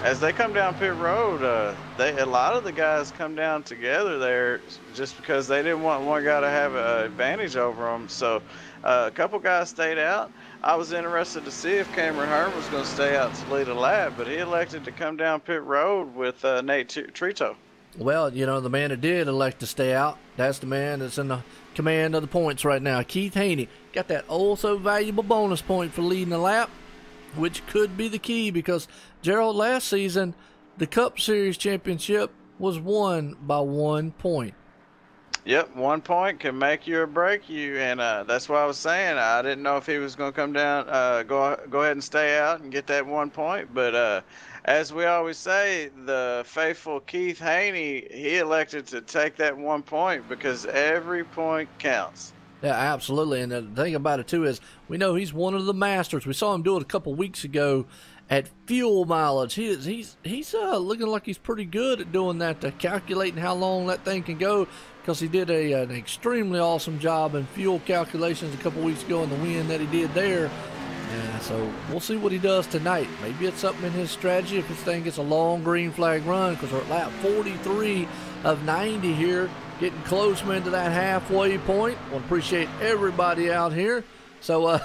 As they come down pit road, a lot of the guys come down together there just because they didn't want one guy to have an advantage over them. So a couple guys stayed out. I was interested to see if Cameron Hearn was going to stay out to lead a lap, but he elected to come down pit road with Nate Trito. Well, you know, the man that did elect to stay out, that's the man that's in the command of the points right now. Keith Haney got that also valuable bonus point for leading a lap, which could be the key because, Gerald, last season, the Cup Series championship was won by 1 point. Yep, 1 point can make you or break you, and that's what I was saying. I didn't know if he was going to come down, go ahead and stay out and get that 1 point, but as we always say, the faithful Keith Haney, he elected to take that 1 point because every point counts. Yeah, absolutely. And the thing about it, too, is we know he's one of the masters. We saw him do it a couple weeks ago at fuel mileage. He's looking like he's pretty good at doing that, calculating how long that thing can go, because he did an extremely awesome job in fuel calculations a couple weeks ago in the win that he did there. So we'll see what he does tonight. Maybe it's something in his strategy if this thing gets a long green flag run, because we're at lap 43 of 90 here. Getting close, man, to that halfway point. I want to appreciate everybody out here. So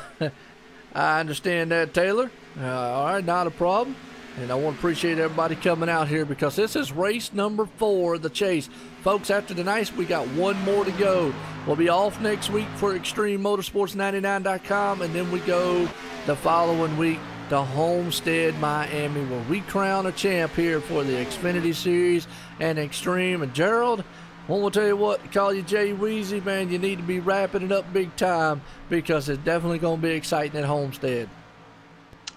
I understand that, Taylor. All right, not a problem. And I want to appreciate everybody coming out here because this is race number 4 of the chase. Folks, after tonight, we got one more to go. We'll be off next week for ExtremeMotorsports99.com, and then we go the following week to Homestead, Miami, where we crown a champ here for the Xfinity Series and Extreme. And Gerald, well, we'll tell you what, call you Jay Weezy, man, you need to be wrapping it up big time because it's definitely going to be exciting at Homestead.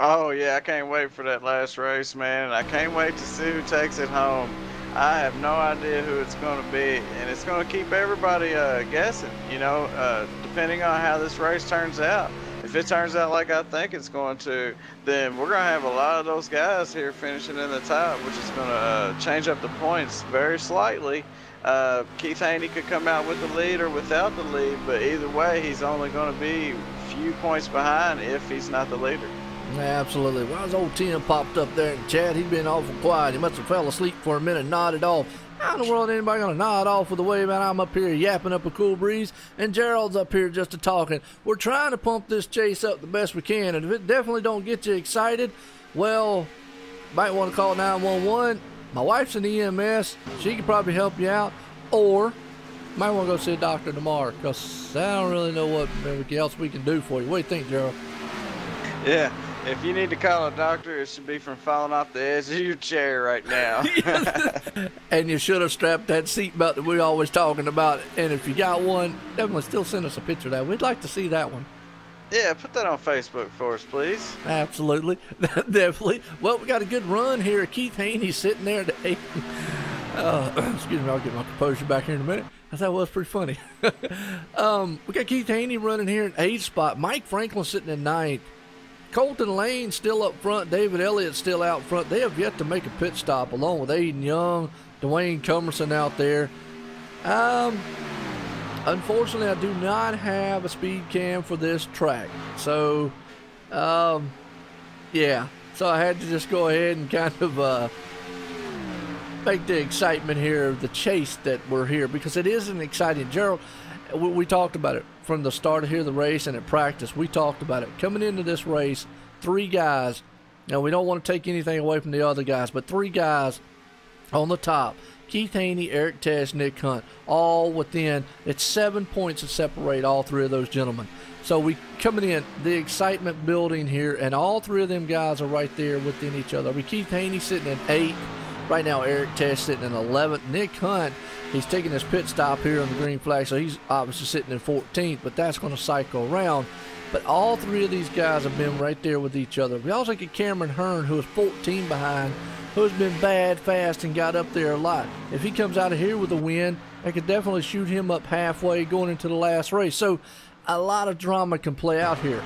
Oh, yeah, I can't wait for that last race, man. I can't wait to see who takes it home. I have no idea who it's going to be, and it's going to keep everybody guessing, you know, depending on how this race turns out. If it turns out like I think it's going to, then we're going to have a lot of those guys here finishing in the top, which is going to change up the points very slightly. Keith Haney could come out with the lead or without the lead, but either way, he's only going to be a few points behind if he's not the leader. Absolutely. Well, his old Tim popped up there in chat. He'd been awful quiet. He must have fell asleep for a minute and nodded off. How in the world is anybody going to nod off with the way, man, I'm up here yapping up a cool breeze, and Gerald's up here just a talking. We're trying to pump this chase up the best we can, and if it definitely don't get you excited, well, might want to call 911. My wife's in the EMS. She could probably help you out, or might want to go see a doctor tomorrow, because I don't really know what else we can do for you. What do you think, Gerald? Yeah. If you need to call a doctor, it should be from falling off the edge of your chair right now. And you should have strapped that seatbelt that we're always talking about. And if you got one, definitely still send us a picture of that. We'd like to see that one. Yeah, put that on Facebook for us, please. Absolutely. Definitely. Well, we got a good run here. Keith Haney sitting there at 8. Excuse me, I'll get my composure back here in a minute. I thought it was pretty funny. We got Keith Haney running here in 8th spot. Mike Franklin sitting in 9th. Colton Lane still up front. David Elliott still out front. They have yet to make a pit stop, along with Aiden Young, Dwayne Cumberson out there. Unfortunately, I do not have a speed cam for this track. So, yeah. So I had to just go ahead and kind of make the excitement here, the chase that we're here, because it is an exciting. Gerald, we talked about it from the start of here, the race, and at practice. We talked about it. Coming into this race, 3 guys. Now, we don't want to take anything away from the other guys, but 3 guys on the top. Keith Haney, Eric Tesh, Nick Hunt, all within. It's 7 points that separate all 3 of those gentlemen. So we coming in, the excitement building here, and all 3 of them guys are right there within each other. Keith Haney sitting in 8th. Right now, Eric Tesh sitting in 11th. Nick Hunt, he's taking his pit stop here on the green flag, so he's obviously sitting in 14th, but that's going to cycle around. But all 3 of these guys have been right there with each other. We also get Cameron Hearn, who is 14 behind, who has been bad, fast, and got up there a lot. If he comes out of here with a win, I could definitely shoot him up halfway going into the last race. So a lot of drama can play out here.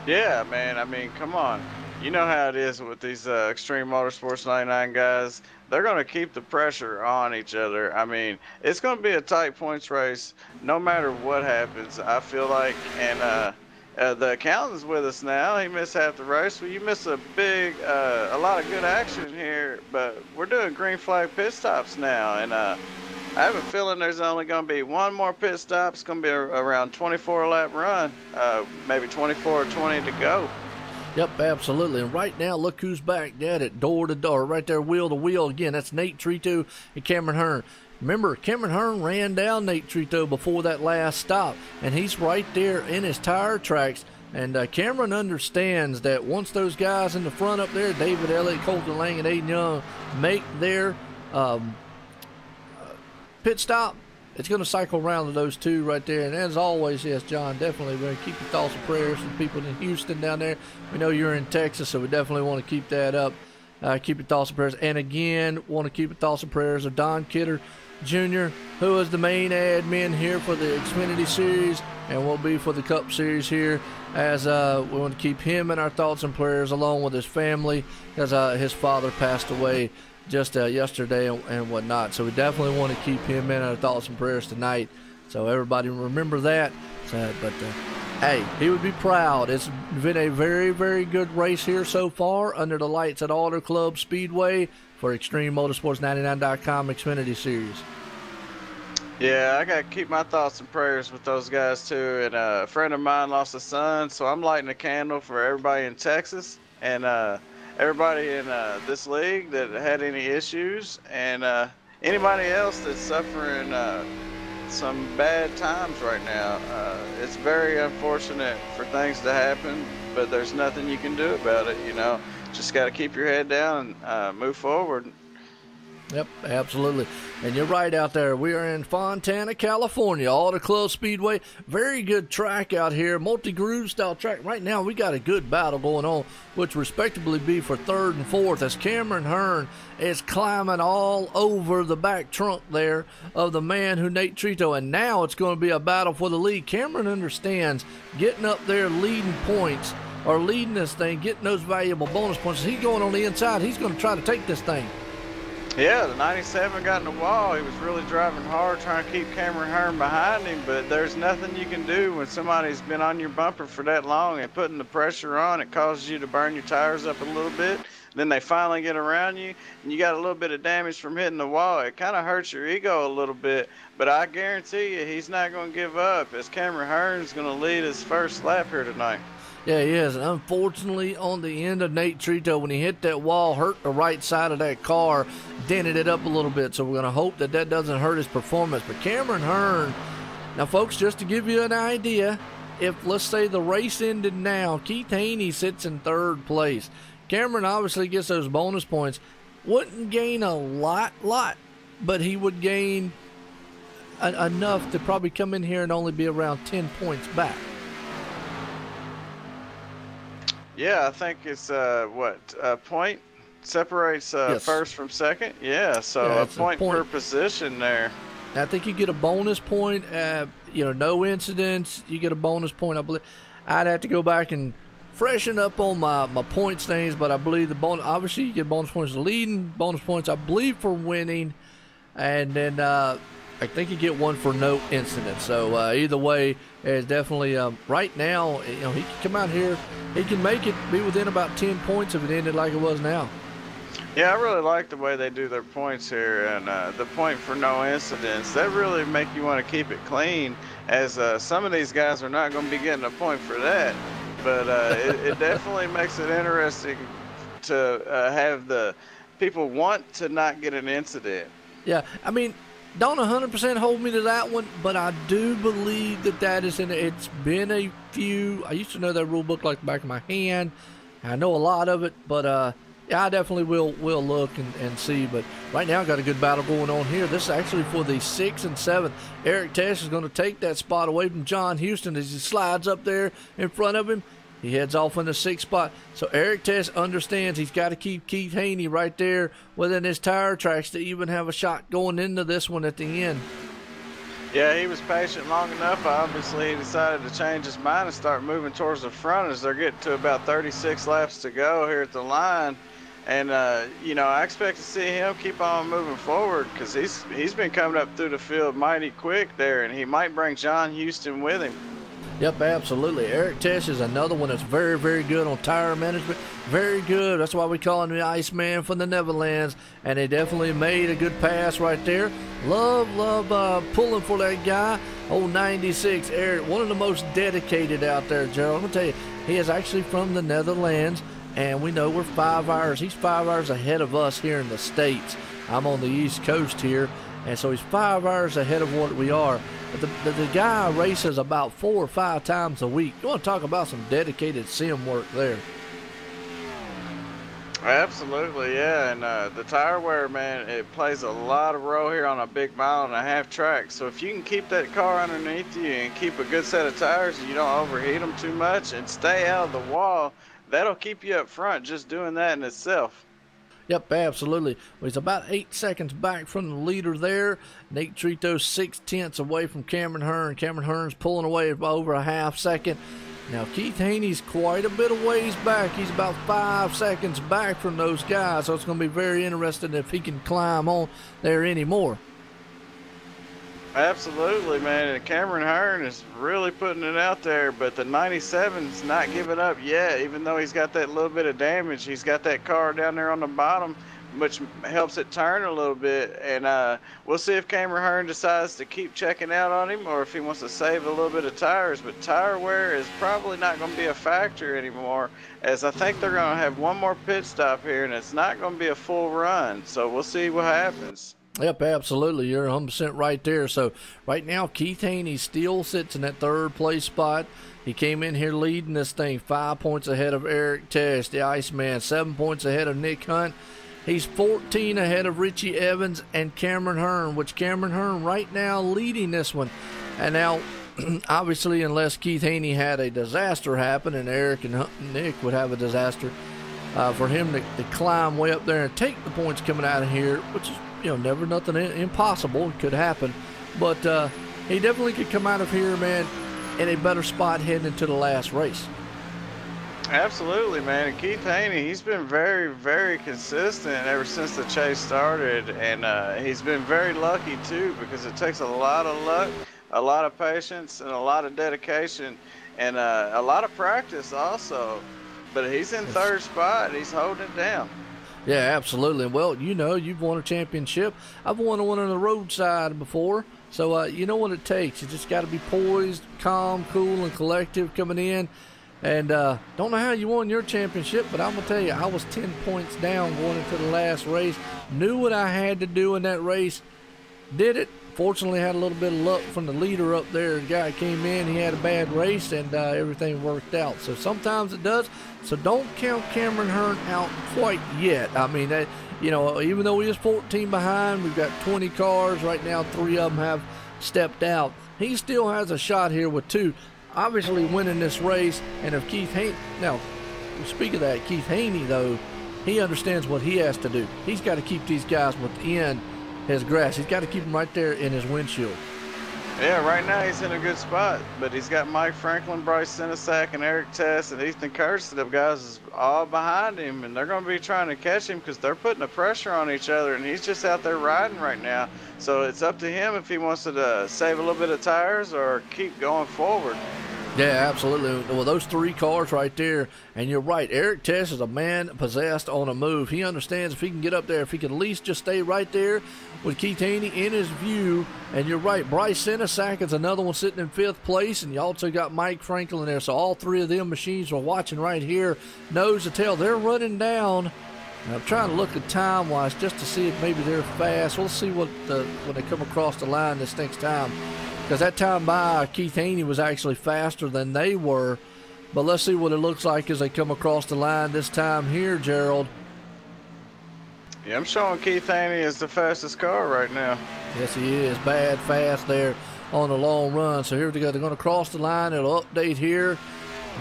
Yeah, man. I mean, come on. You know how it is with these Extreme Motorsports 99 guys. They're going to keep the pressure on each other. I mean, it's going to be a tight points race no matter what happens, I feel like. And the accountant's with us now. He missed half the race. Well, you missed a lot of good action here. But we're doing green flag pit stops now. And I have a feeling there's only going to be one more pit stop. It's going to be around 24-lap run, maybe 24 or 20 to go. Yep, absolutely. And right now, look who's back at it, door to door, right there, wheel to wheel. Again, that's Nate Trito and Cameron Hearn. Remember, Cameron Hearn ran down Nate Trito before that last stop, and he's right there in his tire tracks. And Cameron understands that once those guys in the front up there, David Elliott, Colton Lang, and Aiden Young, make their pit stop, it's going to cycle around to those 2 right there. And as always, yes, John, definitely we're going to keep your thoughts and prayers for people in Houston down there. We know you're in Texas, so we definitely want to keep that up. Keep your thoughts and prayers. And again, want to keep your thoughts and prayers of Don Kidder Jr., who is the main admin here for the Xfinity Series and will be for the Cup Series here, as we want to keep him in our thoughts and prayers along with his family, because his father passed away just yesterday and whatnot. So we definitely want to keep him in our thoughts and prayers tonight. So everybody remember that. But hey, he would be proud. It's been a very, very good race here so far under the lights at Auto Club Speedway for Extreme Motorsports 99.com Xfinity Series. Yeah, I got to keep my thoughts and prayers with those guys too. And a friend of mine lost a son, so I'm lighting a candle for everybody in Texas and everybody in this league that had any issues, and anybody else that's suffering some bad times right now. It's very unfortunate for things to happen, but there's nothing you can do about it, you know. Just got to keep your head down and move forward. Yep, absolutely. And you're right out there. We are in Fontana, California, Auto Club Speedway. Very good track out here, multi-groove style track. Right now, we got a good battle going on, which respectively be for 3rd and 4th, as Cameron Hearn is climbing all over the back trunk there of the man who Nate Trito. And now it's going to be a battle for the lead. Cameron understands getting up there, leading points, or leading this thing, getting those valuable bonus points. He's going on the inside. He's going to try to take this thing. Yeah, the 97 got in the wall. He was really driving hard, trying to keep Cameron Hearn behind him, but there's nothing you can do when somebody's been on your bumper for that long and putting the pressure on. It causes you to burn your tires up a little bit. Then they finally get around you, and you got a little bit of damage from hitting the wall. It kind of hurts your ego a little bit, but I guarantee you he's not going to give up, as Cameron Hearn's going to lead his first lap here tonight. Yeah, he is. And unfortunately, on the end of Nate Trito, when he hit that wall, hurt the right side of that car, dented it up a little bit. So we're going to hope that that doesn't hurt his performance. But Cameron Hearn, now, folks, just to give you an idea, if, let's say, the race ended now, Keith Haney sits in 3rd place. Cameron obviously gets those bonus points. Wouldn't gain a lot, but he would gain enough to probably come in here and only be around 10 points back. Yeah, I think it's what a point separates Yes. first from second. Yeah, so Yeah, a it's a point per point. position there. I think you get a bonus point. No incidents. You get a bonus point. I believe. I'd have to go back and freshen up on my points things, but I believe the bonus. Obviously, you get bonus points for leading, bonus points I believe for winning, and then I think you get one for no incident. So either way, it's definitely right now. He can come out here. He can make it be within about 10 points if it ended like it was now. Yeah, I really like the way they do their points here, and the point for no incidents. That really make you want to keep it clean, as some of these guys are not going to be getting a point for that. But it definitely makes it interesting to have the people want to not get an incident. Yeah, I mean, don't 100% hold me to that one, but I do believe that is in it. It's been a few. I used to know that rule book like the back of my hand. I know a lot of it, but yeah, I definitely will look and see. But right now, I got a good battle going on here. This is actually for the 6th and 7th. Eric Tesh is going to take that spot away from John Houston as he slides up there in front of him. He heads off in the 6th spot. So Eric Tesh understands he's got to keep Keith Haney right there within his tire tracks to even have a shot going into this one at the end. Yeah, he was patient long enough. Obviously, he decided to change his mind and start moving towards the front as they're getting to about 36 laps to go here at the line. And, I expect to see him keep on moving forward because he's been coming up through the field mighty quick there, and he might bring John Houston with him. Yep, absolutely. Eric Tesh is another one that's very, very good on tire management. Very good. That's why we call him the Iceman from the Netherlands. And they definitely made a good pass right there. Love pulling for that guy. Old 96, Eric, one of the most dedicated out there, Gerald. I'm going to tell you, he is actually from the Netherlands. And we know we're 5 hours. He's 5 hours ahead of us here in the States. I'm on the East Coast here. And so he's 5 hours ahead of what we are. But the guy races about 4 or 5 times a week. You want to talk about some dedicated sim work there. Absolutely, yeah. And the tire wear, man, it plays a lot of role here on a big 1.5 mile track. So if you can keep that car underneath you and keep a good set of tires and you don't overheat them too much and stay out of the wall, that'll keep you up front just doing that in itself. Yep, absolutely. Well, he's about 8 seconds back from the leader there. Nate Trito's 6/10 away from Cameron Hearn. Cameron Hearn's pulling away by over a half second. Now, Keith Haney's quite a bit of ways back. He's about 5 seconds back from those guys, so it's going to be very interesting if he can climb on there anymore. Absolutely, man. And Cameron Hearn is really putting it out there, but the 97's not giving up yet, even though he's got that little bit of damage. He's got that car down there on the bottom, which helps it turn a little bit. And we'll see if Cameron Hearn decides to keep checking out on him or if he wants to save a little bit of tires. But tire wear is probably not going to be a factor anymore, as I think they're going to have one more pit stop here, and it's not going to be a full run. So we'll see what happens. Yep, absolutely. You're 100% right there. So right now, Keith Haney still sits in that 3rd place spot. He came in here leading this thing 5 points ahead of Eric Tesh, the Iceman, 7 points ahead of Nick Hunt. He's 14 ahead of Richie Evans and Cameron Hearn, which Cameron Hearn right now leading this one. And now, obviously, unless Keith Haney had a disaster happen and Eric and Nick would have a disaster, for him to climb way up there and take the points coming out of here, which is never nothing impossible. It could happen. But he definitely could come out of here, man, in a better spot heading into the last race. Absolutely, man. And Keith Haney, he's been very, very consistent ever since the chase started. And he's been very lucky, too, because it takes a lot of luck, a lot of patience, and a lot of dedication, and a lot of practice also. But he's in 3rd spot. He's holding it down. Yeah, absolutely. Well, you've won a championship. I've won one on the roadside before. So, you know what it takes. You just got to be poised, calm, cool, and collective coming in. And don't know how you won your championship, but I'm going to tell you, I was 10 points down going into the last race. Knew what I had to do in that race. Did it. Fortunately, had a little bit of luck from the leader up there. The guy came in, he had a bad race, and everything worked out. So sometimes it does. So don't count Cameron Hearn out quite yet. I mean, even though he is 14 behind, we've got 20 cars right now. 3 of them have stepped out. He still has a shot here with 2. Obviously winning this race, and if Keith Haney, now speak of that, Keith Haney, though, he understands what he has to do. He's got to keep these guys within his grasp. He's got to keep them right there in his windshield. Yeah, right now he's in a good spot, but he's got Mike Franklin, Bryce Sinisak, and Eric Tess, and Ethan Kurtz. The guys is all behind him, and they're going to be trying to catch him because they're putting the pressure on each other, and he's just out there riding right now. So it's up to him if he wants to save a little bit of tires or keep going forward. Yeah, absolutely. Well, those 3 cars right there, and you're right, Eric Tess is a man possessed on a move. He understands if he can get up there, if he can at least just stay right there with Keith Haney in his view. And you're right, Bryce Sinisak is another one sitting in 5th place, and you also got Mike Franklin there. So all 3 of them machines we're watching right here, nose to tail, they're running down. And I'm trying to look at time-wise just to see if maybe they're fast. We'll see what when they come across the line this next time. Because that time by Keith Haney was actually faster than they were. But let's see what it looks like as they come across the line this time here, Gerald. Yeah, I'm showing Keith Haney is the fastest car right now. Yes, he is. Bad fast there on the long run. So here we go. They're going to cross the line. It'll update here.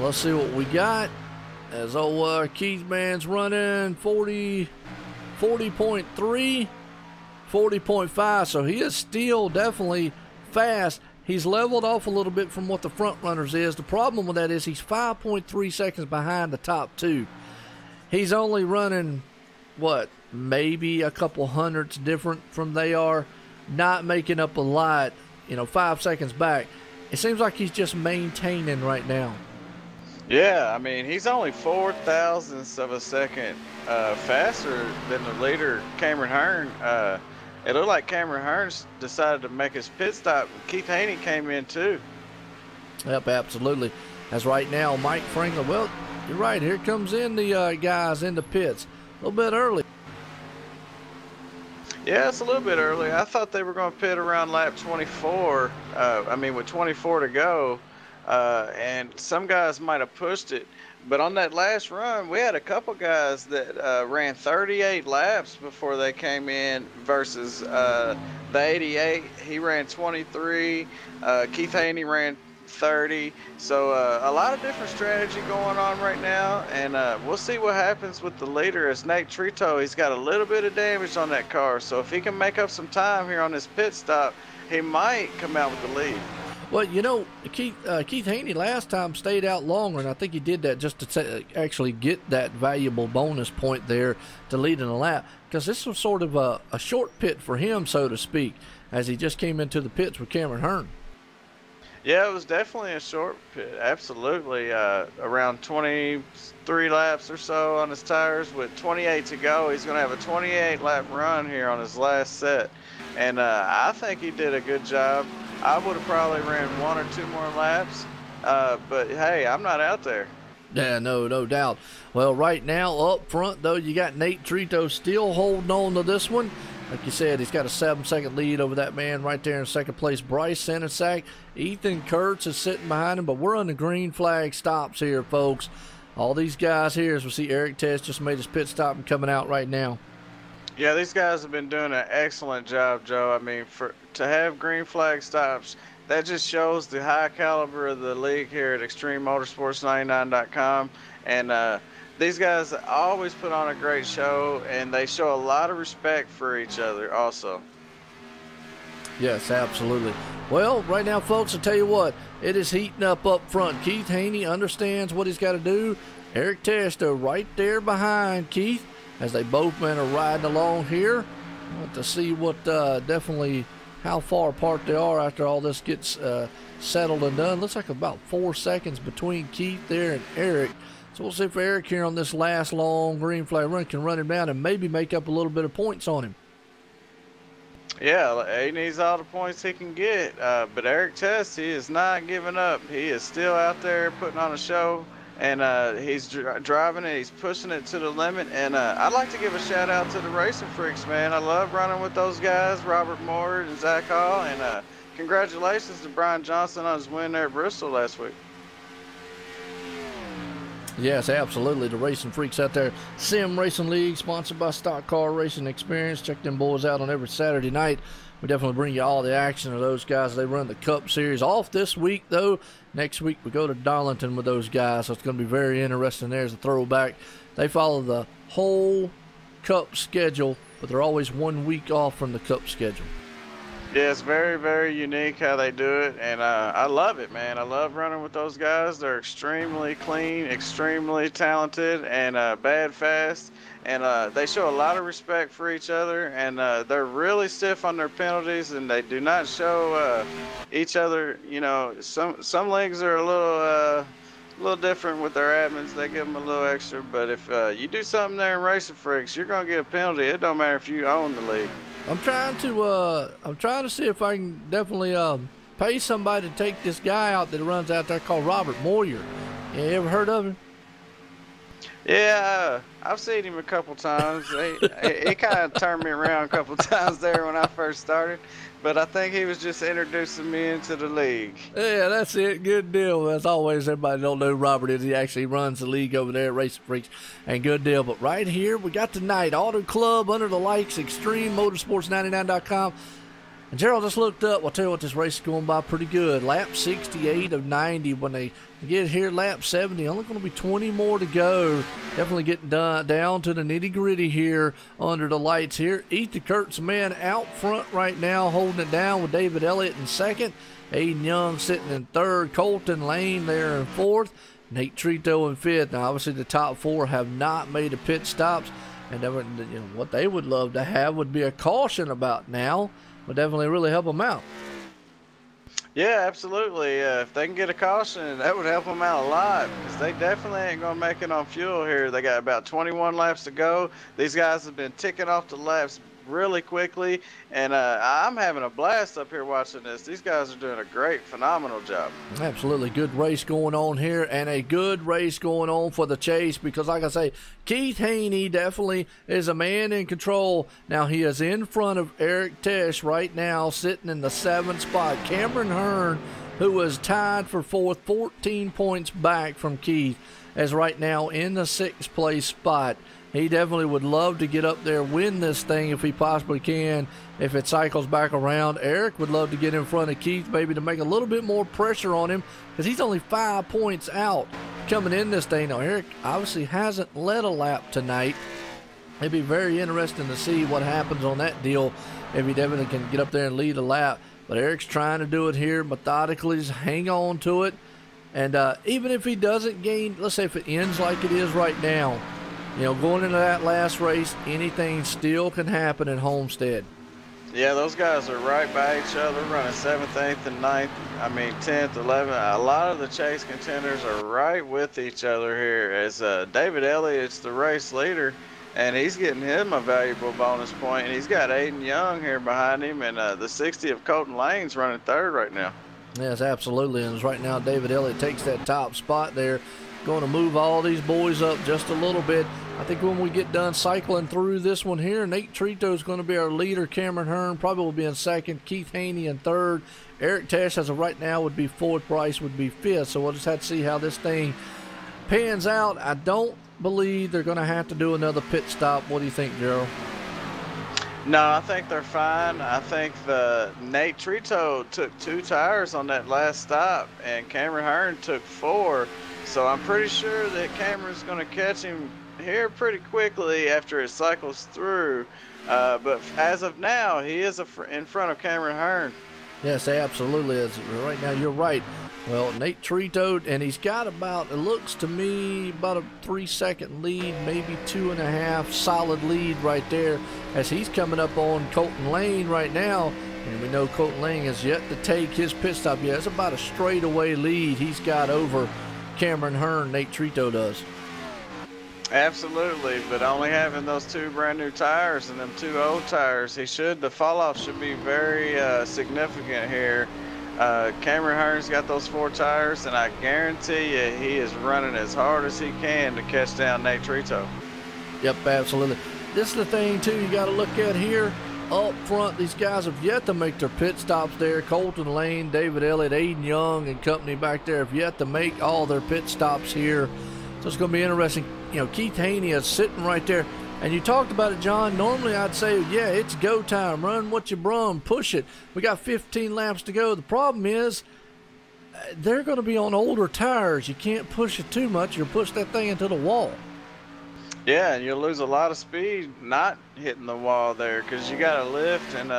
Let's see what we got. As old Keith man's running 40.3, 40.5. So he is still definitely fast. He's leveled off a little bit from what the front runners is. The problem with that is he's 5.3 seconds behind the top 2. He's only running, what, maybe a couple hundredths different from they are, not making up a lot, 5 seconds back. It seems like he's just maintaining right now. Yeah, I mean, he's only 4 thousandths of a second faster than the leader, Cameron Hearn. It looked like Cameron Hearns decided to make his pit stop. Keith Haney came in too. Yep, absolutely. As right now, Mike Franklin, well, you're right. Here comes in the guys in the pits. A little bit early. Yeah, it's a little bit early. I thought they were going to pit around lap 24. With 24 to go. And some guys might have pushed it. But on that last run, we had a couple guys that ran 38 laps before they came in versus the 88. He ran 23. Keith Haney ran 30. So a lot of different strategy going on right now. And we'll see what happens with the leader. As Nate Trito, he's got a little bit of damage on that car. So if he can make up some time here on this pit stop, he might come out with the lead. Well, Keith Haney last time stayed out longer, and I think he did that just to actually get that valuable bonus point there to lead in a lap, because this was sort of a short pit for him, so to speak, as he just came into the pits with Cameron Hearn. Yeah, it was definitely a short pit, absolutely. Around 23 laps or so on his tires with 28 to go. He's going to have a 28-lap run here on his last set, and I think he did a good job. I would have probably ran 1 or 2 more laps, but hey, I'm not out there. Yeah, no doubt. Well, right now up front, though, you got Nate Trito still holding on to this one. Like you said, he's got a 7-second lead over that man right there in second place, Bryce Sinisak. Ethan Kurtz is sitting behind him, but we're on the green flag stops here, folks. All these guys here, as we see Eric Tess just made his pit stop and coming out right now. Yeah, these guys have been doing an excellent job, Joe. I mean, to have green flag stops, that just shows the high caliber of the league here at ExtremeMotorsports99.com. And these guys always put on a great show, and they show a lot of respect for each other also. Yes, absolutely. Well, right now, folks, I'll tell you what, it is heating up front. Keith Haney understands what he's got to do. Eric Tester right there behind Keith, as they both men are riding along here. I want to see what definitely how far apart they are after all this gets settled and done. Looks like about 4 seconds between Keith there and Eric. So we'll see if Eric here on this last long green flag run can run him down and maybe make up a little bit of points on him. Yeah, he needs all the points he can get. But Eric Tess, he is not giving up. He is still out there putting on a show. And he's driving it, he's pushing it to the limit. And I'd like to give a shout out to the Racing Freaks, man. I love running with those guys, Robert Moore and Zach Hall. And congratulations to Brian Johnson on his win there at Bristol last week. Yes, absolutely. The racing freaks out there. Sim Racing League, sponsored by Stock Car Racing Experience. Check them boys out on every Saturday night. We definitely bring you all the action of those guys. They run the Cup Series off this week, though. Next week we go to Darlington with those guys, so it's going to be very interesting. There's a throwback. They follow the whole Cup schedule, but they're always 1 week off from the Cup schedule. Yeah, it's very, very unique how they do it, and I love it, man. I love running with those guys. They're extremely clean, extremely talented, and bad fast, and they show a lot of respect for each other, and they're really stiff on their penalties, and they do not show each other. You know, some leagues are a little different with their admins. They give them a little extra, but if you do something there in Racing Freaks, you're gonna get a penalty. It don't matter if you own the league. I'm trying to see if I can definitely pay somebody to take this guy out that runs out there called Robert Moyer. You ever heard of him? Yeah, I've seen him a couple times. He kind of turned me around a couple times there when I first started, but I think he was just introducing me into the league. Yeah, that's it. Good deal. As always, everybody don't know who Robert is. He actually runs the league over there at Racing Freaks, and good deal. But right here, we got tonight, Auto Club, Under the Lights, Extreme Motorsports99.com. And Gerald just looked up. I'll tell you what, this race is going by pretty good. Lap 68 of 90. When they get here, lap 70, only going to be 20 more to go. Definitely getting down to the nitty-gritty here under the lights here. Ethan Kurt's man out front right now, holding it down with David Elliott in second. Aiden Young sitting in third. Colton Lane there in fourth. Nate Trito in fifth. Now, obviously, the top four have not made a pit stops. And what they would love to have would be a caution about now. Would definitely really help them out. Yeah, absolutely. If they can get a caution, that would help them out a lot, because they definitely ain't going to make it on fuel here. They got about 21 laps to go. These guys have been ticking off the laps really quickly, and I'm having a blast up here watching this. These guys are doing a great, phenomenal job. Absolutely. Good race going on here, and a good race going on for the chase, because like I say, Keith Haney definitely is a man in control. Now, he is in front of Eric Tesh right now, sitting in the 7th spot. Cameron Hearn, who is tied for 4th, 14 points back from Keith, is right now in the 6th place spot. He definitely would love to get up there, win this thing if he possibly can, if it cycles back around. Eric would love to get in front of Keith, maybe to make a little bit more pressure on him, because he's only 5 points out coming in this thing. Now, Eric obviously hasn't led a lap tonight. It'd be very interesting to see what happens on that deal if he definitely can get up there and lead a lap. But Eric's trying to do it here methodically, just hang on to it. And even if he doesn't gain, let's say if it ends like it is right now, you know, going into that last race, anything still can happen at Homestead. Yeah, those guys are right by each other, running 7th, 8th, and 9th. 10th, 11th. A lot of the chase contenders are right with each other here, as David Elliott's the race leader, and he's getting him a valuable bonus point. And he's got Aiden Young here behind him, and the 60 of Colton Lane's running 3rd right now. Yes, absolutely. And right now, David Elliott takes that top spot there. Going to move all these boys up just a little bit. I think when we get done cycling through this one here, Nate Trito is going to be our leader. Cameron Hearn probably will be in 2nd. Keith Haney in 3rd. Eric Tesh, as of right now, would be 4th. Bryce would be 5th. So we'll just have to see how this thing pans out. I don't believe they're going to have to do another pit stop. What do you think, Gerald? No, I think they're fine. I think Nate Trito took 2 tires on that last stop, and Cameron Hearn took 4. So I'm pretty sure that Cameron's going to catch him here pretty quickly after it cycles through. But as of now, he is in front of Cameron Hearn. Yes, absolutely. Right now, you're right. Well, Nate Trito, and he's got about, it looks to me, about a 3-second lead, maybe 2.5 solid lead right there, as he's coming up on Colton Lane right now. And we know Colton Lane has yet to take his pit stop yet. It's about a straightaway lead he's got over Cameron Hearn. Nate Trito does. Absolutely, but only having those 2 brand new tires and them 2 old tires, the fall off should be very significant here. Cameron Hearn's got those 4 tires, and I guarantee you he is running as hard as he can to catch down Nate Trito. Yep, absolutely. This is the thing too you got to look at here. Up front, these guys have yet to make their pit stops there. Colton Lane, David Elliott, Aiden Young and company back there have yet to make all their pit stops here So it's going to be interesting. You know, Keith Haney is sitting right there. And you talked about it, John. Normally I'd say, yeah, it's go time. Run what you brung. Push it. We got 15 laps to go. The problem is they're going to be on older tires. You can't push it too much. You'll push that thing into the wall. Yeah, and you'll lose a lot of speed not hitting the wall there because you got to lift and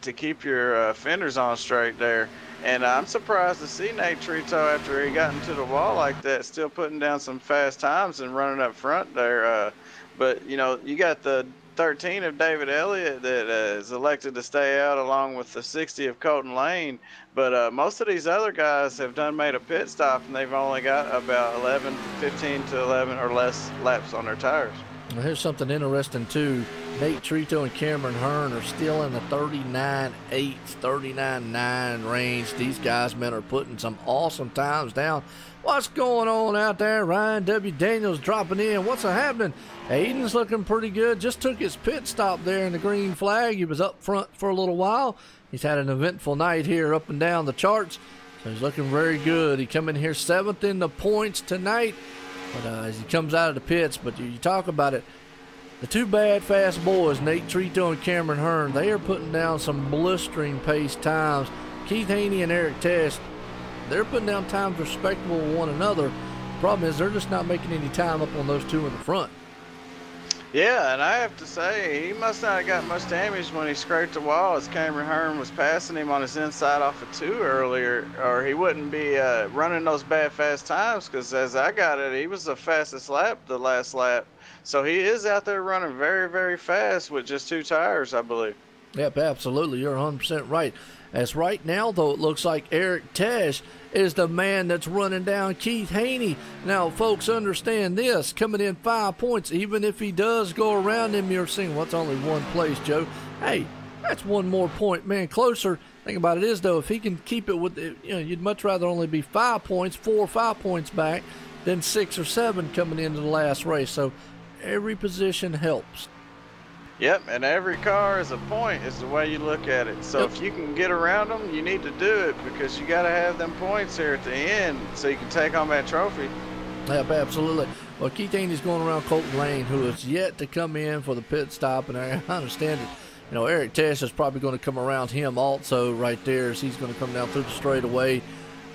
to keep your fenders on straight there. And I'm surprised to see Nate Trito after he got into the wall like that, still putting down some fast times and running up front there. But, you know, you got the 13 of David Elliott that is elected to stay out along with the 60 of Colton Lane. But most of these other guys have made a pit stop, and they've only got about 15 to 11 or less laps on their tires. Well, here's something interesting, too. Nate Trito and Cameron Hearn are still in the 39.8, 39.9 range. These guys, man, are putting some awesome times down. What's going on out there? Ryan W. Daniels dropping in. What's happening? Aiden's looking pretty good. Just took his pit stop there in the green flag. He was up front for a little while. He's had an eventful night here up and down the charts. So he's looking very good. He come in here 7th in the points tonight. But as he comes out of the pits, but you talk about it, the two bad fast boys, Nate Trito and Cameron Hearn, they are putting down some blistering pace times. Keith Haney and Eric Tess, they're putting down times respectable to one another. Problem is they're just not making any time up on those two in the front. Yeah, and I have to say, he must not have got much damage when he scraped the wall as Cameron Hearn was passing him on his inside off of 2 earlier, or he wouldn't be running those bad fast times, because as I got it, he was the fastest lap the last lap. So he is out there running very, very fast with just 2 tires, I believe. Yep, absolutely. You're 100% right. As right now, though, it looks like Eric Tesh is the man that's running down Keith Haney. Now, folks, understand this. Coming in 5 points, even if he does go around him, you're saying, well, it's only one place, Joe. Hey, that's one more point, man, closer. Thing about it is, though, if he can keep it with, you'd much rather only be 5 points, 4 or 5 points back than 6 or 7 coming into the last race. So every position helps. Yep, and every car is a point is the way you look at it. So if you can get around them, you need to do it because you got to have them points here at the end so you can take home that trophy. Yep, absolutely. Well, Keith Haney's going around Colton Lane, who is yet to come in for the pit stop, and I understand it. You know, Eric Tesh is probably going to come around him also right there as he's going to come down through the straightaway.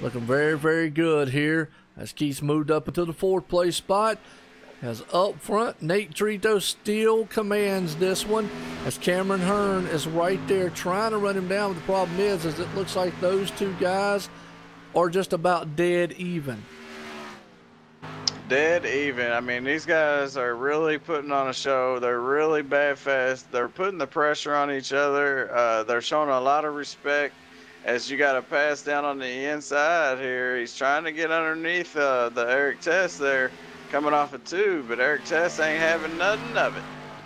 Looking very, very good here as Keith's moved up into the 4th place spot. As up front, Nate Trito still commands this one as Cameron Hearn is right there trying to run him down. The problem is it looks like those two guys are just about dead even. Dead even. I mean, these guys are really putting on a show. They're really bad fast. They're putting the pressure on each other. They're showing a lot of respect as you got to pass down on the inside here. He's trying to get underneath the Eric Tess there. Coming off of 2, but Eric Tess ain't having nothing of it.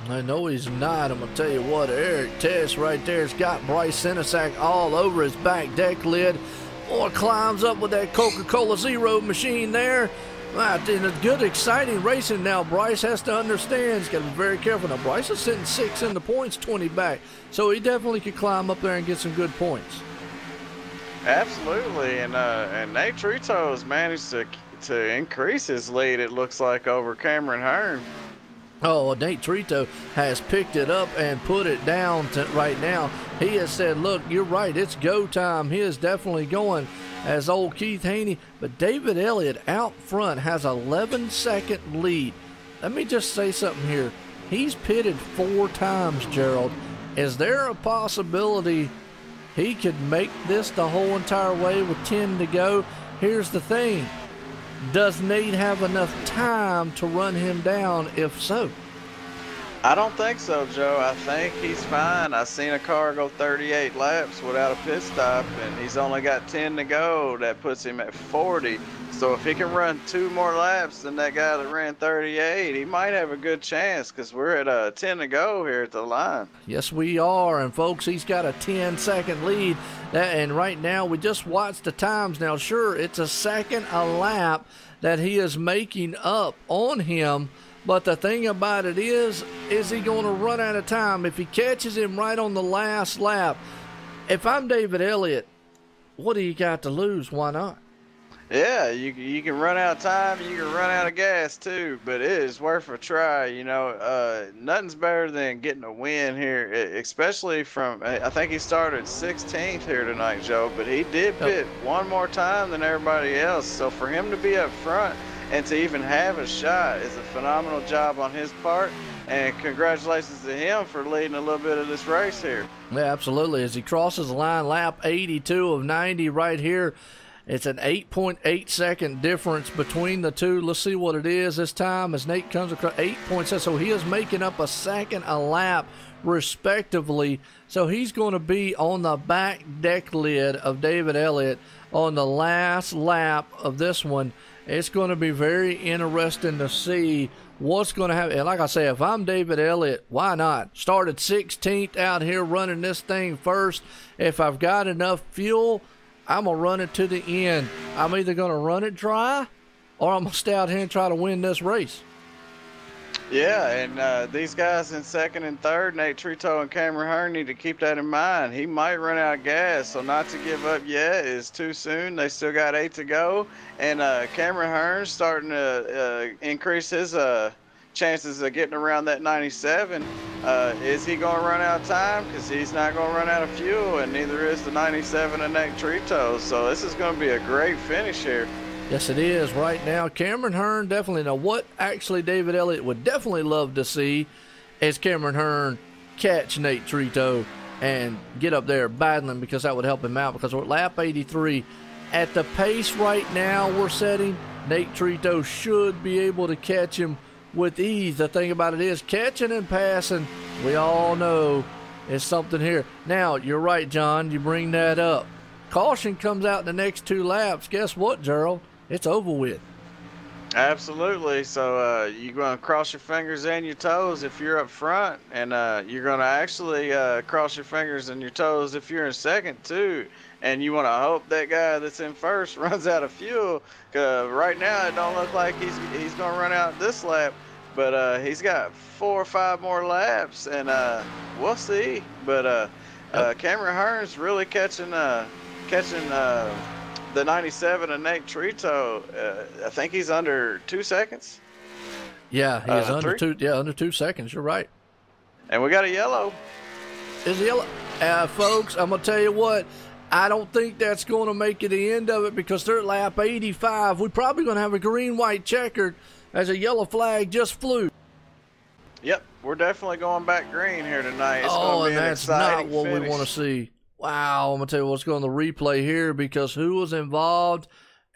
I know he's not. I'm going to tell you what, Eric Tess right there's got Bryce Senesac all over his back deck lid. Boy, climbs up with that Coca-Cola Zero machine there. In a good, exciting racing now, Bryce has to understand. He's got to be very careful. Now, Bryce is sitting 6 in the points, 20 back. So he definitely could climb up there and get some good points. Absolutely, and Nate Trito has managed to increase his lead, it looks like, over Cameron Hearn. Oh, Nate Trito has picked it up and put it down right now. He has said, look, you're right, it's go time. He is definitely going as old Keith Haney. But David Elliott out front has 11-second lead. Let me just say something here. He's pitted 4 times, Gerald. Is there a possibility he could make this the whole entire way with 10 to go? Here's the thing. Does Nate have enough time to run him down if so? I don't think so, Joe. I think he's fine. I seen a car go 38 laps without a pit stop, and he's only got 10 to go. That puts him at 40. So if he can run 2 more laps than that guy that ran 38, he might have a good chance because we're at 10 to go here at the line. Yes, we are. And, folks, he's got a 10-second lead. And right now we just watched the times. Now, sure, it's a second a lap that he is making up on him. But the thing about it is he going to run out of time? If he catches him right on the last lap, if I'm David Elliott, what do you got to lose? Why not? Yeah, you can run out of time, you can run out of gas too, but it is worth a try. Nothing's better than getting a win here, especially from. I think he started 16th here tonight, Joe, but he did pit one more time than everybody else. So for him to be up front and to even have a shot is a phenomenal job on his part. And congratulations to him for leading a little bit of this race here. Yeah, absolutely. As he crosses the line, lap 82 of 90 right here. It's an 8.8 second difference between the two. Let's see what it is this time as Nate comes across 8.7. So he is making up a second a lap respectively. So he's going to be on the back deck lid of David Elliott on the last lap of this one. It's going to be very interesting to see what's going to happen. And like I say, if I'm David Elliott, why not? Started 16th out here running this thing first. If I've got enough fuel, I'm going to run it to the end. I'm either going to run it dry or I'm going to stay out here and try to win this race. Yeah, and these guys in second and third, Nate Trito and Cameron Hearn, need to keep that in mind. He might run out of gas, so not to give up yet is too soon. They still got 8 to go. And Cameron Hearn's starting to increase his chances of getting around that 97. Is he going to run out of time? Because he's not going to run out of fuel, and neither is the 97 of Nate Trito. So this is going to be a great finish here. Yes, it is right now. Cameron Hearn definitely. Now, what actually David Elliott would definitely love to see is Cameron Hearn catch Nate Trito and get up there battling, because that would help him out, because we're at lap 83. At the pace right now we're setting, Nate Trito should be able to catch him with ease. The thing about it is, catching and passing, we all know, is something here. Now, you're right, John. You bring that up. Caution comes out in the next 2 laps. Guess what, Gerald? It's over with. Absolutely. So you're going to cross your fingers and your toes if you're up front, and you're going to actually cross your fingers and your toes if you're in second too. And you want to hope that guy that's in first runs out of fuel. Right now it don't look like he's going to run out this lap, but he's got 4 or 5 more laps, and we'll see. But Cameron Hearn's really catching the 97 of Nate Trito. I think he's under 2 seconds. Yeah, he's under 3? 2. Yeah, under 2 seconds. You're right. And we got a yellow. Is a yellow, folks? I'm gonna tell you what. I don't think that's going to make it the end of it, because they're at lap 85. We're probably going to have a green-white checkered as a yellow flag just flew. Yep, we're definitely going back green here tonight. It's Oh, going to and be an that's not exciting what finish. we want to see. Wow, I'm going to tell you what's going to replay here, because who was involved?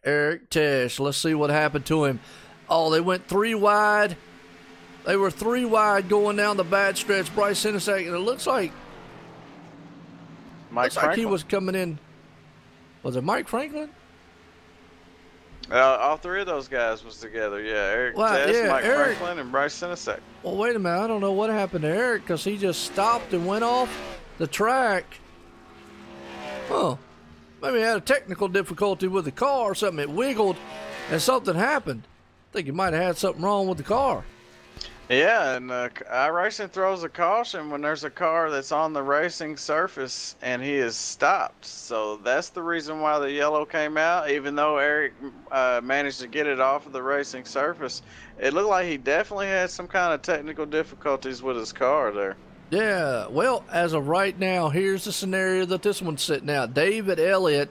Eric Tesh. Let's see what happened to him. Oh, they went 3 wide. They were 3 wide going down the bad stretch. Bryce Sinisek, and it looks like he was coming in. Was it Mike Franklin? All 3 of those guys was together. Yeah, Eric Tess, Mike Franklin, and Bryce Sinisek. Well, wait a minute. I don't know what happened to Eric, because he just stopped and went off the track. Huh. Maybe he had a technical difficulty with the car or something. It wiggled and something happened. I think he might have had something wrong with the car. Yeah, and iRacing throws a caution when there's a car that's on the racing surface and he is stopped. So that's the reason why the yellow came out, even though Eric managed to get it off of the racing surface. It looked like he definitely had some kind of technical difficulties with his car there. Yeah, well, as of right now, here's the scenario that this one's sitting out. David Elliott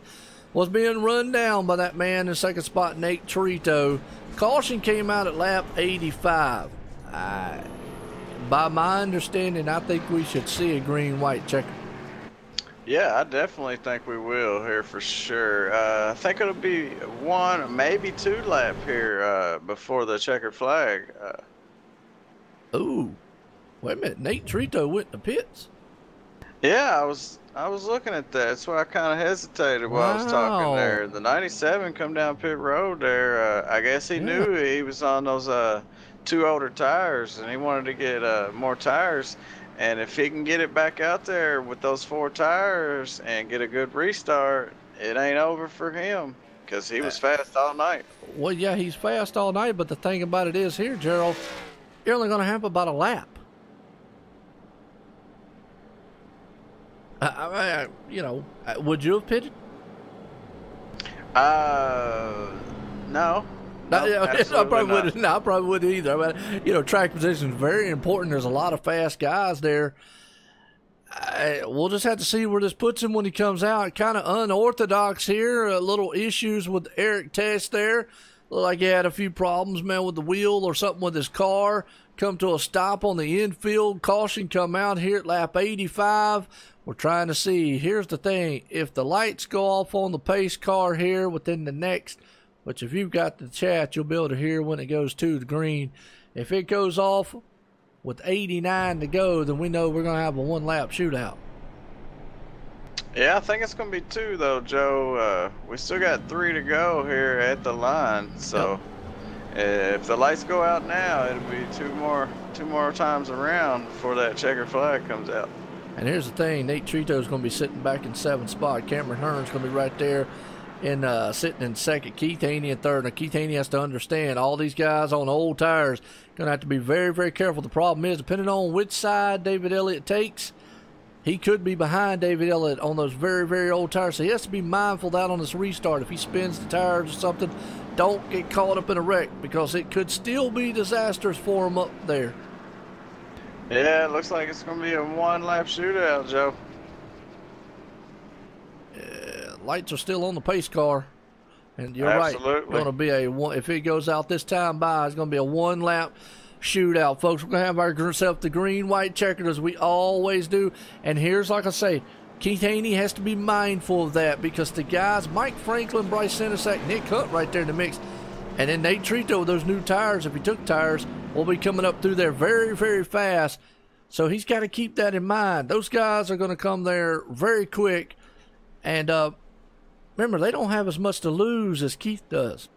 was being run down by that man in second spot, Nate Trito. Caution came out at lap 85. By my understanding, I think we should see a green-white checker. Yeah, I definitely think we will here for sure. I think it'll be 1, maybe 2 lap here before the checkered flag. Ooh, wait a minute. Nate Trito went in the pits. Yeah, I was looking at that. That's why I kind of hesitated while I was talking there. The 97 come down pit road there. I guess he knew he was on those 2 older tires, and he wanted to get more tires. And if he can get it back out there with those 4 tires and get a good restart, it ain't over for him, because he was fast all night. Well, yeah, he's fast all night, but the thing about it is here, Gerald, you're only going to have about a lap. Would you have pitted? No. No, No, I probably wouldn't. No, I probably wouldn't either. I mean, you know, track position is very important. There's a lot of fast guys there. We'll just have to see where this puts him when he comes out. Kind of unorthodox here. Little issues with Eric Test there. Looked like he had a few problems, man, with the wheel or something with his car. Come to a stop on the infield. Caution come out here at lap 85. We're trying to see. Here's the thing. If the lights go off on the pace car here within the next, which if you've got the chat, you'll be able to hear when it goes to the green. If it goes off with 89 to go, then we know we're going to have a one-lap shootout. Yeah, I think it's going to be 2, though, Joe. We still got 3 to go here at the line. So if the lights go out now, it'll be two more times around before that checkered flag comes out. And here's the thing. Nate Trito's going to be sitting back in 7th spot. Cameron Hearn's going to be right there sitting in 2nd. Keith Haney in 3rd. Now, Keith Haney has to understand all these guys on old tires going to have to be very, very careful. The problem is, depending on which side David Elliott takes, he could be behind David Elliott on those very, very old tires. So he has to be mindful of that on this restart. If he spins the tires or something, don't get caught up in a wreck because it could still be disastrous for him up there. Yeah, it looks like it's going to be a one-lap shootout, Joe. Lights are still on the pace car. And you're Absolutely. right. It's going to be if it goes out this time by, it's going to be a one-lap shootout, folks. We're going to have ourselves the green-white checkered as we always do. And here's, like I say, Keith Haney has to be mindful of that because the guys, Mike Franklin, Bryce Senesack, Nick Hunt right there in the mix. And then Nate Trito with those new tires, if he took tires, will be coming up through there very, very fast. So he's got to keep that in mind. Those guys are going to come there very quick. And remember, they don't have as much to lose as Keith does.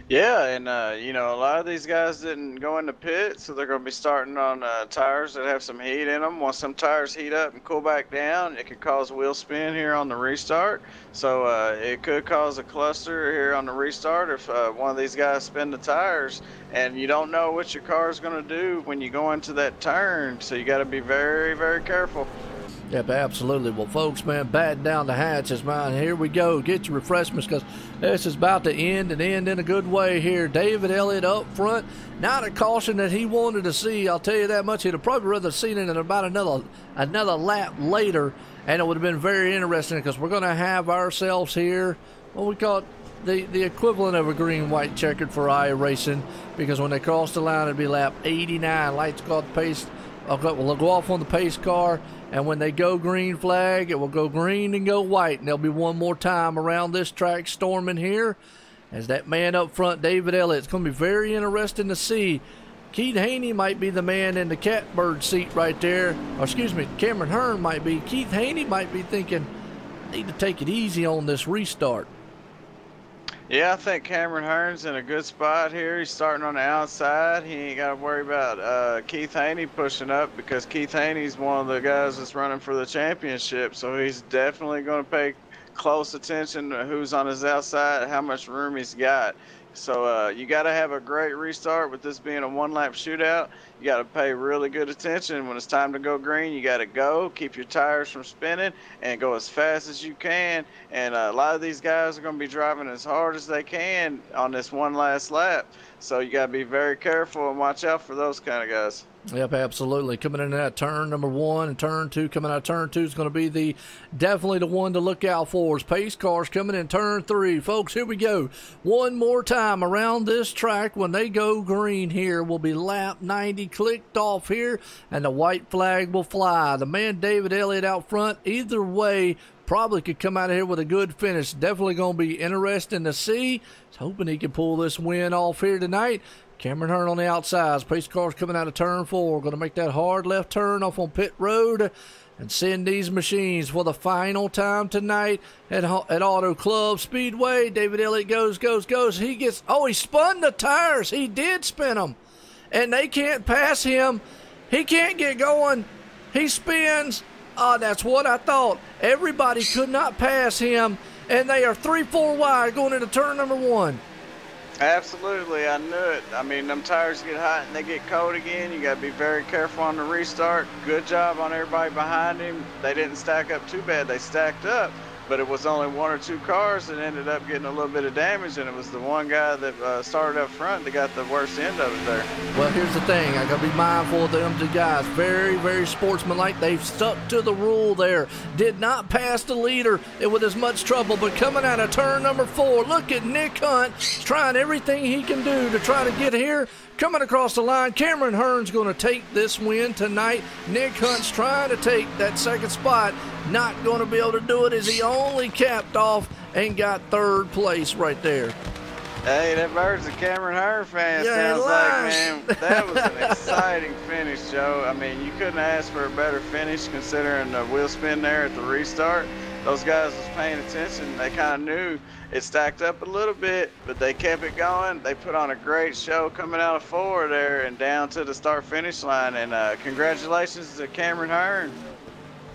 Yeah, and you know, a lot of these guys didn't go into pit, so they're going to be starting on tires that have some heat in them. Once some tires heat up and cool back down, it could cause wheel spin here on the restart. So it could cause a cluster here on the restart if one of these guys spin the tires, and you don't know what your car is going to do when you go into that turn. So you got to be very, very careful. Yep, absolutely. Well, folks, man, batten down the hatches, man. Here we go. Get your refreshments because this is about to end and end in a good way here. David Elliott up front. Not a caution that he wanted to see. I'll tell you that much. He'd have probably rather seen it in about another lap later, and it would have been very interesting because we're going to have ourselves here what we call it the equivalent of a green-white checkered for iRacing because when they cross the line, it'd be lap 89. Lights go off the pace. Will go off on the pace car, and when they go green flag, it will go green and go white, and there'll be one more time around this track storming here as that man up front, David Elliott. It's going to be very interesting to see. Keith Haney might be the man in the catbird seat right there. Or excuse me, Cameron Hearn might be. Keith Haney might be thinking, I need to take it easy on this restart. Yeah, I think Cameron Hearn's in a good spot here. He's starting on the outside. He ain't got to worry about Keith Haney pushing up because Keith Haney's one of the guys that's running for the championship. So he's definitely going to pay close attention to who's on his outside, how much room he's got. So you got to have a great restart with this being a one-lap shootout. You got to pay really good attention. When it's time to go green, you got to go, keep your tires from spinning, and go as fast as you can. And a lot of these guys are going to be driving as hard as they can on this one last lap. So you got to be very careful and watch out for those kind of guys. Yep, absolutely. Coming into that turn number 1 and turn 2, coming out of turn 2 is going to be definitely the one to look out for. Is pace cars coming in turn 3. Folks, here we go. One more time around this track when they go green here will be lap 90 clicked off here, and the white flag will fly. The man David Elliott out front, either way, probably could come out of here with a good finish. Definitely going to be interesting to see. Hoping he can pull this win off here tonight. Cameron Hearn on the outside. Pace cars coming out of turn 4. Going to make that hard left turn off on pit road and send these machines for the final time tonight at Auto Club Speedway. David Elliott goes. He spun the tires. He did spin them. And they can't pass him. He can't get going. He spins. That's what I thought. Everybody could not pass him. And they are 3-4 wide going into turn number 1. Absolutely, I knew it. I mean, them tires get hot and they get cold again. You got to be very careful on the restart. Good job on everybody behind him. They didn't stack up too bad. They stacked up, but it was only 1 or 2 cars that ended up getting a little bit of damage, and it was the one guy that started up front that got the worst end of it there. Well, here's the thing. I got to be mindful of them two guys. Very, very sportsmanlike. They've stuck to the rule there. Did not pass the leader with as much trouble, but coming out of turn number 4, look at Nick Hunt trying everything he can do to try to get here. Coming across the line, Cameron Hearn's going to take this win tonight. Nick Hunt's trying to take that second spot. Not going to be able to do it as he only capped off and got 3rd place right there. Hey, that bird's a Cameron Hearn fan. Yeah, sounds like, man. That was an exciting finish, Joe. I mean, you couldn't ask for a better finish considering the wheel spin there at the restart. Those guys was paying attention. They kind of knew it stacked up a little bit, but they kept it going. They put on a great show coming out of 4 there and down to the start-finish line. And congratulations to Cameron Hearn.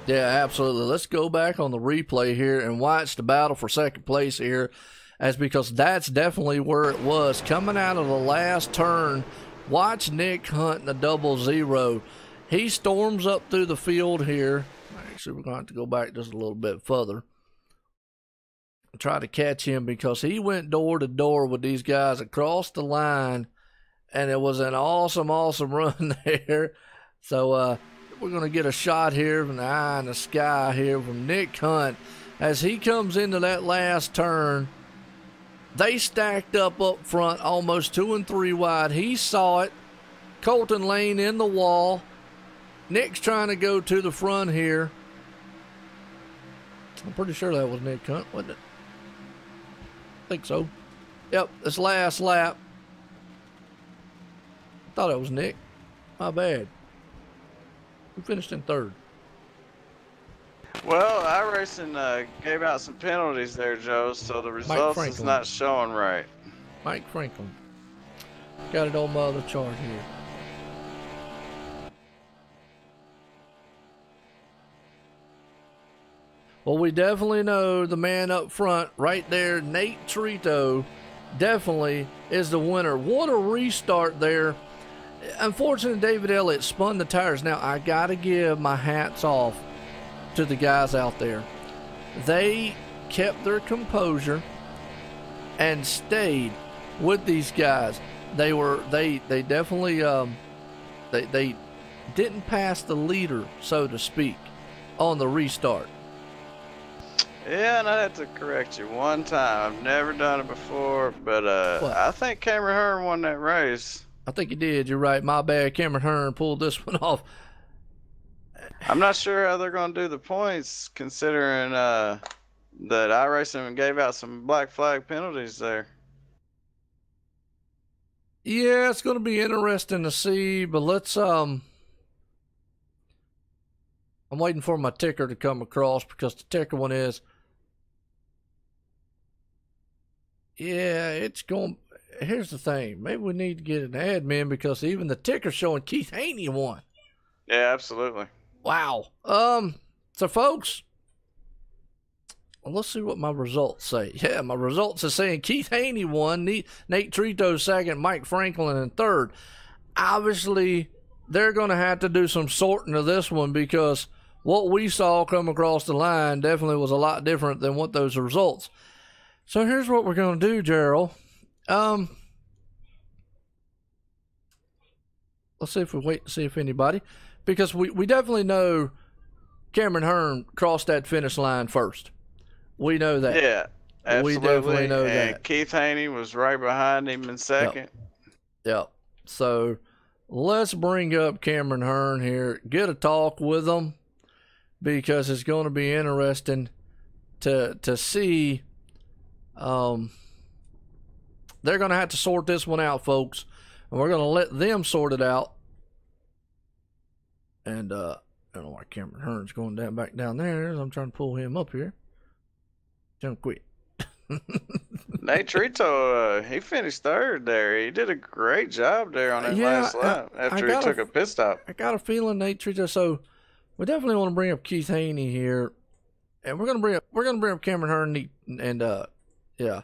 Yeah, absolutely. Let's go back on the replay here and watch the battle for second place here, because that's definitely where it was. Coming out of the last turn, watch Nick Hunt in the 00. He storms up through the field here. Actually, we're going to have to go back just a little bit further and try to catch him, because he went door to door with these guys across the line, and it was an awesome, awesome run there. So we're going to get a shot here from the eye in the sky here from Nick Hunt as he comes into that last turn. They stacked up front, almost 2 and 3 wide. He saw it. Colton Lane in the wall. Nick's trying to go to the front here. I'm pretty sure that was Nick Hunt, wasn't it? I think so. Yep, this last lap. I thought it was Nick. My bad. Who finished in 3rd? Well, iRacing gave out some penalties there, Joe, so the results is not showing right. Mike Franklin. Got it on my other chart here. Well, we definitely know the man up front right there, Nate Trito, definitely is the winner. What a restart there. Unfortunately, David Elliott spun the tires. Now, I got to give my hats off to the guys out there. They kept their composure and stayed with these guys. They definitely they didn't pass the leader, so to speak, on the restart. Yeah, and I have to correct you one time. I've never done it before, but I think Cameron Hearn won that race. I think he did. You're right. My bad. Cameron Hearn pulled this one off. I'm not sure how they're going to do the points, considering that iRacing gave out some black flag penalties there. Yeah, it's going to be interesting to see, but let's I'm waiting for my ticker to come across, because the ticker one is, yeah, it's going. Here's the thing. Maybe we need to get an admin, because even the ticker's showing Keith Haney won. Yeah, absolutely. Wow. So folks, well, let's see what my results say. Yeah, my results are saying Keith Haney won, Nate Trito 2nd, Mike Franklin in 3rd. Obviously, they're going to have to do some sorting of this one, because what we saw come across the line definitely was a lot different than what those results. So here's what we're going to do, Gerald. Let's see if we wait to see if anybody, because we definitely know Cameron Hearn crossed that finish line first. We know that. Yeah, absolutely. We definitely know and that. Keith Haney was right behind him in 2nd. Yep. So let's bring up Cameron Hearn here, get a talk with him, because it's going to be interesting to see. They're going to have to sort this one out, folks, and we're going to let them sort it out. And I don't know why Cameron Hearn's going back down there. I'm trying to pull him up here. Don't quit. Nate Trito, he finished 3rd there. He did a great job there on that last lap after he took a pit stop. I got a feeling Nate Trito. So we definitely want to bring up Keith Haney here, and we're gonna bring up Cameron Hearn and yeah,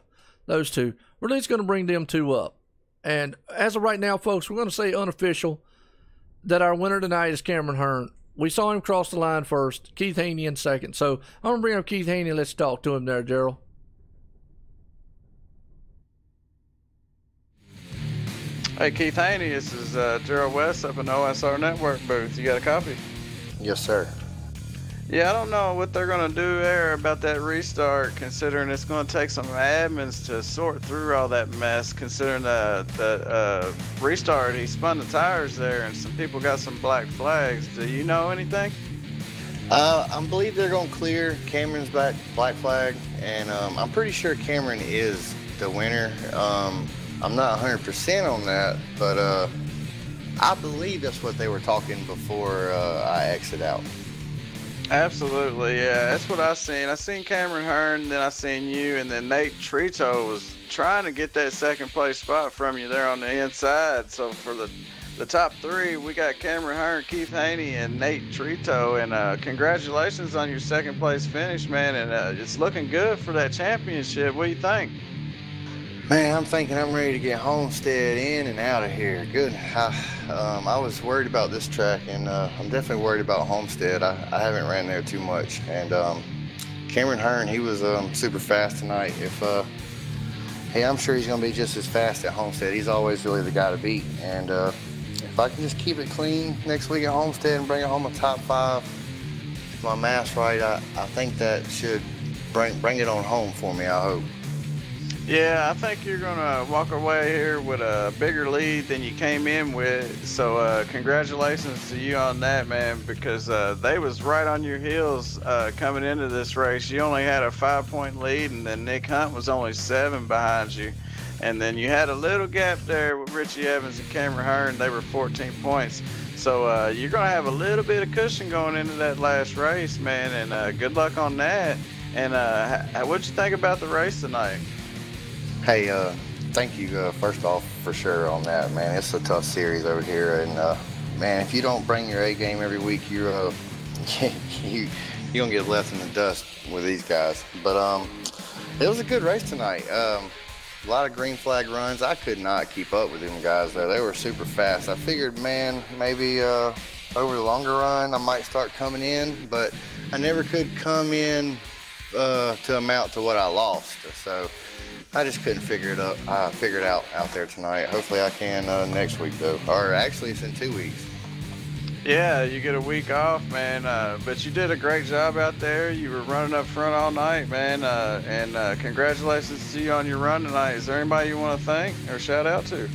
those two. We're at least gonna bring them two up. And as of right now, folks, we're gonna say unofficial that our winner tonight is Cameron Hearn. we saw him cross the line first. Keith Haney in second. So I'm going to bring up Keith Haney. Let's talk to him there, Gerald. Hey, Keith Haney, this is Gerald West up in the OSR Network booth. You got a copy? Yes, sir. Yeah, I don't know what they're going to do there about that restart, considering it's going to take some admins to sort through all that mess, considering the restart, he spun the tires there, and some people got some black flags. Do you know anything? I believe they're going to clear Cameron's black flag, and I'm pretty sure Cameron is the winner. I'm not 100% on that, but I believe that's what they were talking before I exit out. Absolutely, yeah. That's what I seen. I seen Cameron Hearn, then I seen you, and then Nate Trito was trying to get that second place spot from you there on the inside. So for the top three, we got Cameron Hearn, Keith Haney, and Nate Trito. And congratulations on your second place finish, man. And it's looking good for that championship. What do you think? Man, I'm thinking I'm ready to get Homestead in and out of here. Good. I was worried about this track, and I'm definitely worried about Homestead. I haven't ran there too much. And Cameron Hearn, he was super fast tonight. Hey, I'm sure he's going to be just as fast at Homestead. He's always really the guy to beat. And if I can just keep it clean next week at Homestead and bring it home a top 5, if my math's right, I think that should bring it on home for me, I hope. Yeah, I think you're going to walk away here with a bigger lead than you came in with. So congratulations to you on that, man, because they was right on your heels coming into this race. You only had a 5-point lead, and then Nick Hunt was only 7 behind you. And then you had a little gap there with Richie Evans and Cameron Hearn. They were 14 points. So you're going to have a little bit of cushion going into that last race, man, and good luck on that. And what'd you think about the race tonight? Hey, thank you, first off, for sure on that, man. It's a tough series over here, and man, if you don't bring your A game every week, you're gonna get left in the dust with these guys. But it was a good race tonight. A lot of green flag runs. I could not keep up with them guys though. They were super fast. I figured, man, maybe over the longer run I might start coming in, but I never could come in to amount to what I lost. So I just couldn't figure it out there tonight. Hopefully I can next week though, or actually it's in 2 weeks. Yeah, you get a week off, man. But you did a great job out there. You were running up front all night, man. And congratulations to you on your run tonight. Is there anybody you want to thank or shout out to?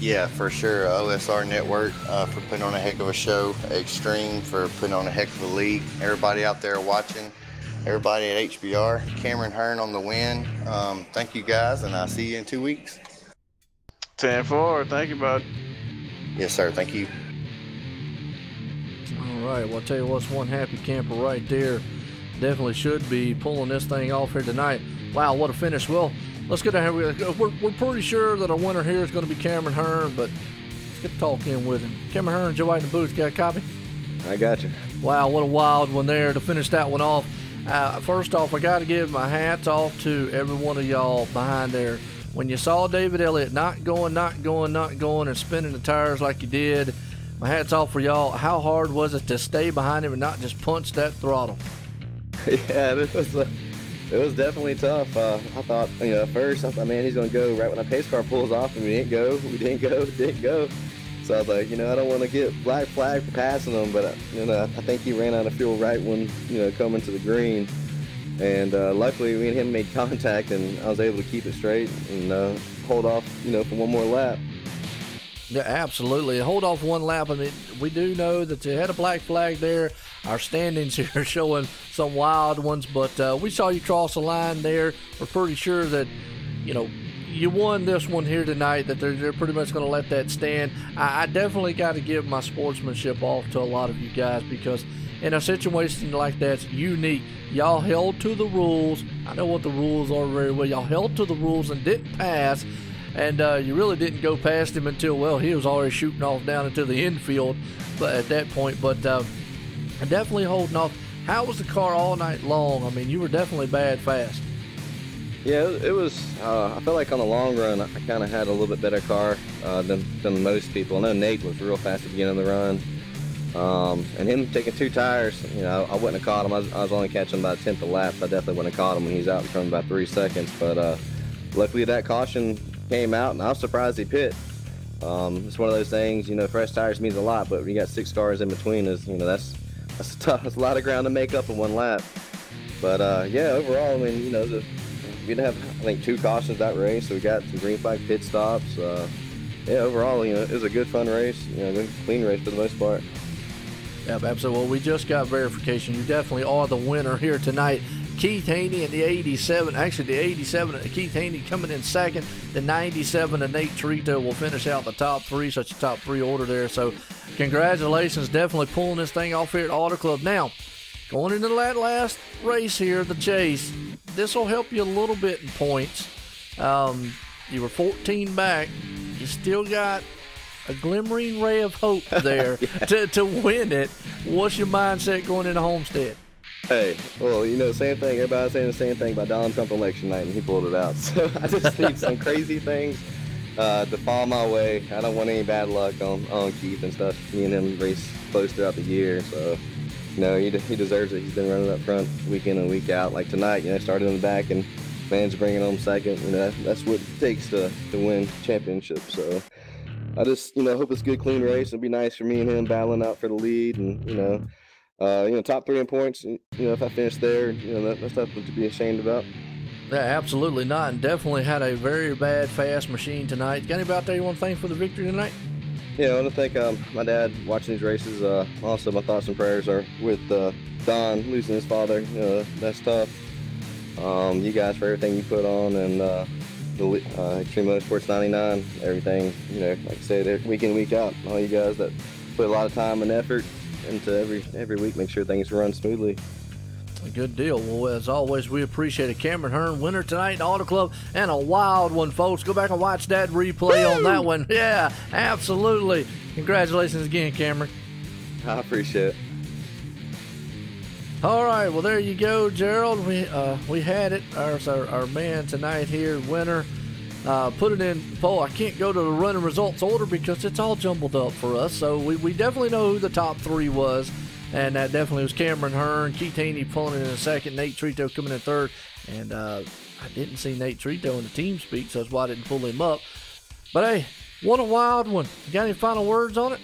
Yeah, for sure. OSR Network for putting on a heck of a show. Extreme for putting on a heck of a league. Everybody out there watching. Everybody at HBR, Cameron Hearn on the win. Thank you guys, and I'll see you in 2 weeks. 10-4. Thank you, bud. Yes, sir. Thank you. All right. Well, I'll tell you what's one happy camper right there. Definitely should be pulling this thing off here tonight. Wow, what a finish. Well, let's get down here. We're pretty sure that our winner here is going to be Cameron Hearn, but let's get to talk in with him. Cameron Hearn, Joe White in the booth. Got a copy? I got you. Wow, what a wild one there to finish that one off. First off, I got to give my hats off to every one of y'all behind there. When you saw David Elliott not going, and spinning the tires like he did, my hat's off for y'all. How hard was it to stay behind him and not just punch that throttle? Yeah, it was definitely tough. I thought, at first, I thought, man, he's going to go right when a pace car pulls off, and we didn't go. So I was like, I don't want to get black flag for passing him, but I think he ran out of fuel right when coming to the green, and luckily me and him made contact, and I was able to keep it straight and hold off, for one more lap. Yeah, absolutely. Hold off one lap. I mean, we do know that you had a black flag there. Our standings here are showing some wild ones, but we saw you cross the line there. We're pretty sure that you won this one here tonight, that they're pretty much going to let that stand. I definitely got to give my sportsmanship off to a lot of you guys, because in a situation like that's unique. Y'all held to the rules. I know what the rules are very well. Y'all held to the rules and didn't pass, and you really didn't go past him until, well, he was already shooting off down into the infield at that point, but definitely holding off. How was the car all night long? I mean, you were definitely bad fast. Yeah, it was, I felt like on the long run, I kind of had a little bit better car than most people. I know Nate was real fast at the beginning of the run. And him taking 2 tires, you know, I wouldn't have caught him. I was only catching about a 10th of laps. I definitely wouldn't have caught him when he's out in front about 3 seconds. But luckily that caution came out, and I was surprised he pit. It's one of those things, you know, fresh tires means a lot, but when you got 6 cars in between us, you know, that's tough. That's a lot of ground to make up in 1 lap. But yeah, overall, I mean, you know, we did have, I think, 2 cautions that race, so we got some green flag pit stops. Yeah, overall, you know, it was a good, fun race, you know, good, clean race for the most part. Yeah, absolutely. Well, we just got verification. You definitely are the winner here tonight. Keith Haney in the 87. Actually, the 87, Keith Haney coming in second. The 97 and Nate Trito will finish out the top 3, such a top 3 order there. So, congratulations. Definitely pulling this thing off here at Auto Club. Now, going into that last race here, the chase, this will help you a little bit in points. You were 14 back. You still got a glimmering ray of hope there to win it. What's your mindset going into Homestead? Hey, well, you know, same thing. Everybody's saying the same thing about Donald Trump election night, and he pulled it out. So I just need some crazy things to fall my way. I don't want any bad luck on Keith and stuff. Me and him race close throughout the year, so you know, he deserves it. He's been running up front week in and week out. Like tonight, you know, started in the back and managed to bring it home second. You know, that's what it takes to win championships. So I just, you know, hope it's a good, clean race. It'll be nice for me and him battling out for the lead, and you know, top 3 in points. You know, if I finish there, you know, that's nothing to be ashamed about. Yeah, absolutely not, and definitely had a very bad fast machine tonight. Got anybody out there you want to thank for the victory tonight? Yeah, I want to thank my dad watching these races. Also, my thoughts and prayers are with Don losing his father. You know, that's tough. You guys for everything you put on, and the Extreme Motorsports 99, everything. You know, like I said, week in, week out. All you guys that put a lot of time and effort into every week, make sure things run smoothly. A good deal. Well, as always, we appreciate it. Cameron Hearn, winner tonight in Auto Club, and a wild one, folks. Go back and watch that replay on that one. Yeah, absolutely. Congratulations again, Cameron. I appreciate it. All right, well, there you go, Gerald. We had it. Our man tonight here, winner. Put it in poll. I can't go to the running results order because it's all jumbled up for us. So we definitely know who the top 3 was. And that definitely was Cameron Hearn, Keith Haney pulling in second, Nate Trito coming in third. And I didn't see Nate Trito in the team speak, so that's why I didn't pull him up. But hey, what a wild one. You got any final words on it?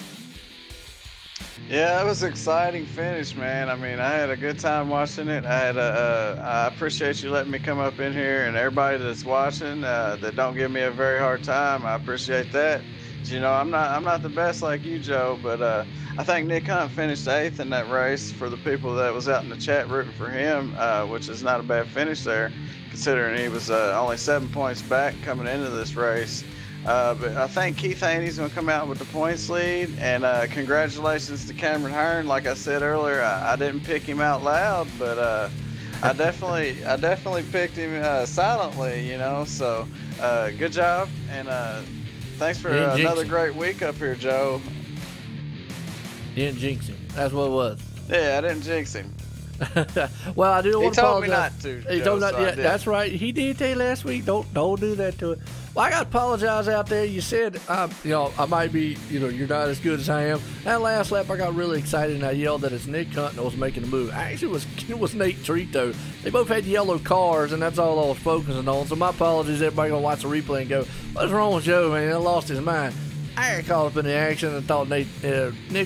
Yeah, it was an exciting finish, man. I mean, I had a good time watching it. I appreciate you letting me come up in here, and everybody that's watching that don't give me a very hard time. I appreciate that. You know, I'm not the best like you, Joe, but I think Nick Hunt finished 8th in that race. For the people that was out in the chat rooting for him, which is not a bad finish there, considering he was only 7 points back coming into this race. But I think Keith Haney's going to come out with the points lead, and congratulations to Cameron Hearn. Like I said earlier, I didn't pick him out loud, but I definitely picked him silently, you know. So good job, and thanks for another great week up here, Joe. You didn't jinx him. That's what it was. Yeah, I didn't jinx him. Well, I do want to apologize. He told me not to. He Joe, told me not. so Yeah, that's right. He did tell you last week. Don't do that to it. Well, I got to apologize out there. You said, you know, I might be, you know, you're not as good as I am. That last lap, I got really excited and I yelled that it's Nick Hunt that was making the move. Actually, it was Nate Trito. They both had yellow cars, and that's all I was focusing on. So my apologies. Everybody gonna watch the replay and go, "What's wrong with Joe, man? He lost his mind." I got caught up in the action and thought Nick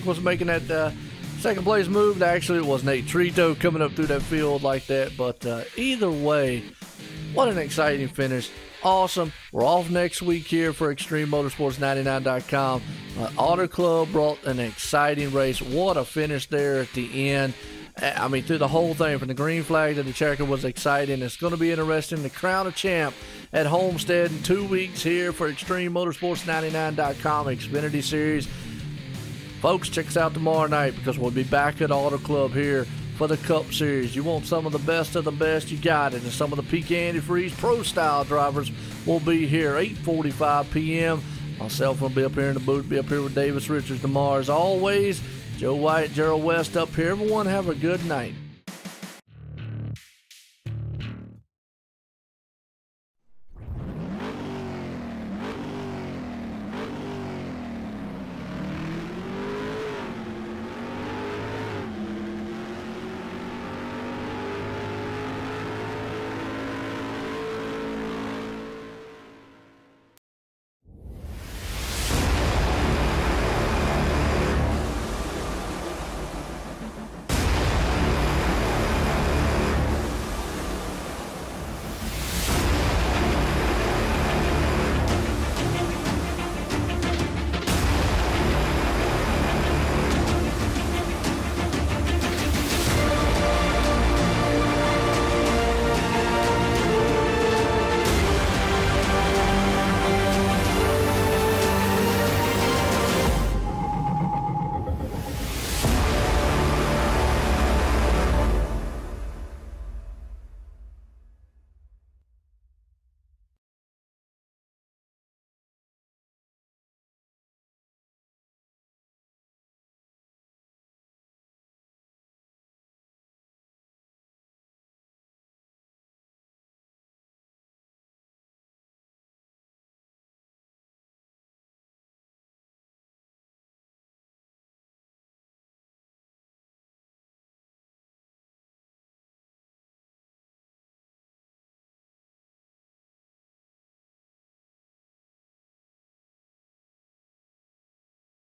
was making that second place move. Actually, it was Nate Trito coming up through that field like that. But either way, what an exciting finish. Awesome. We're off next week here for ExtremeMotorsports99.com. Auto Club brought an exciting race. What a finish there at the end. I mean, through the whole thing, from the green flag to the checker, was exciting. It's going to be interesting. The crown of champ at Homestead in 2 weeks here for ExtremeMotorsports99.com Xfinity Series. Folks, check us out tomorrow night because we'll be back at Auto Club here for the Cup Series. You want some of the best, you got it. And some of the Peak Antifreeze Pro-Style drivers will be here, 8:45 p.m. Myself will be up here in the booth, be up here with Davis Richards tomorrow. As always, Joe White, Gerald West up here. Everyone have a good night.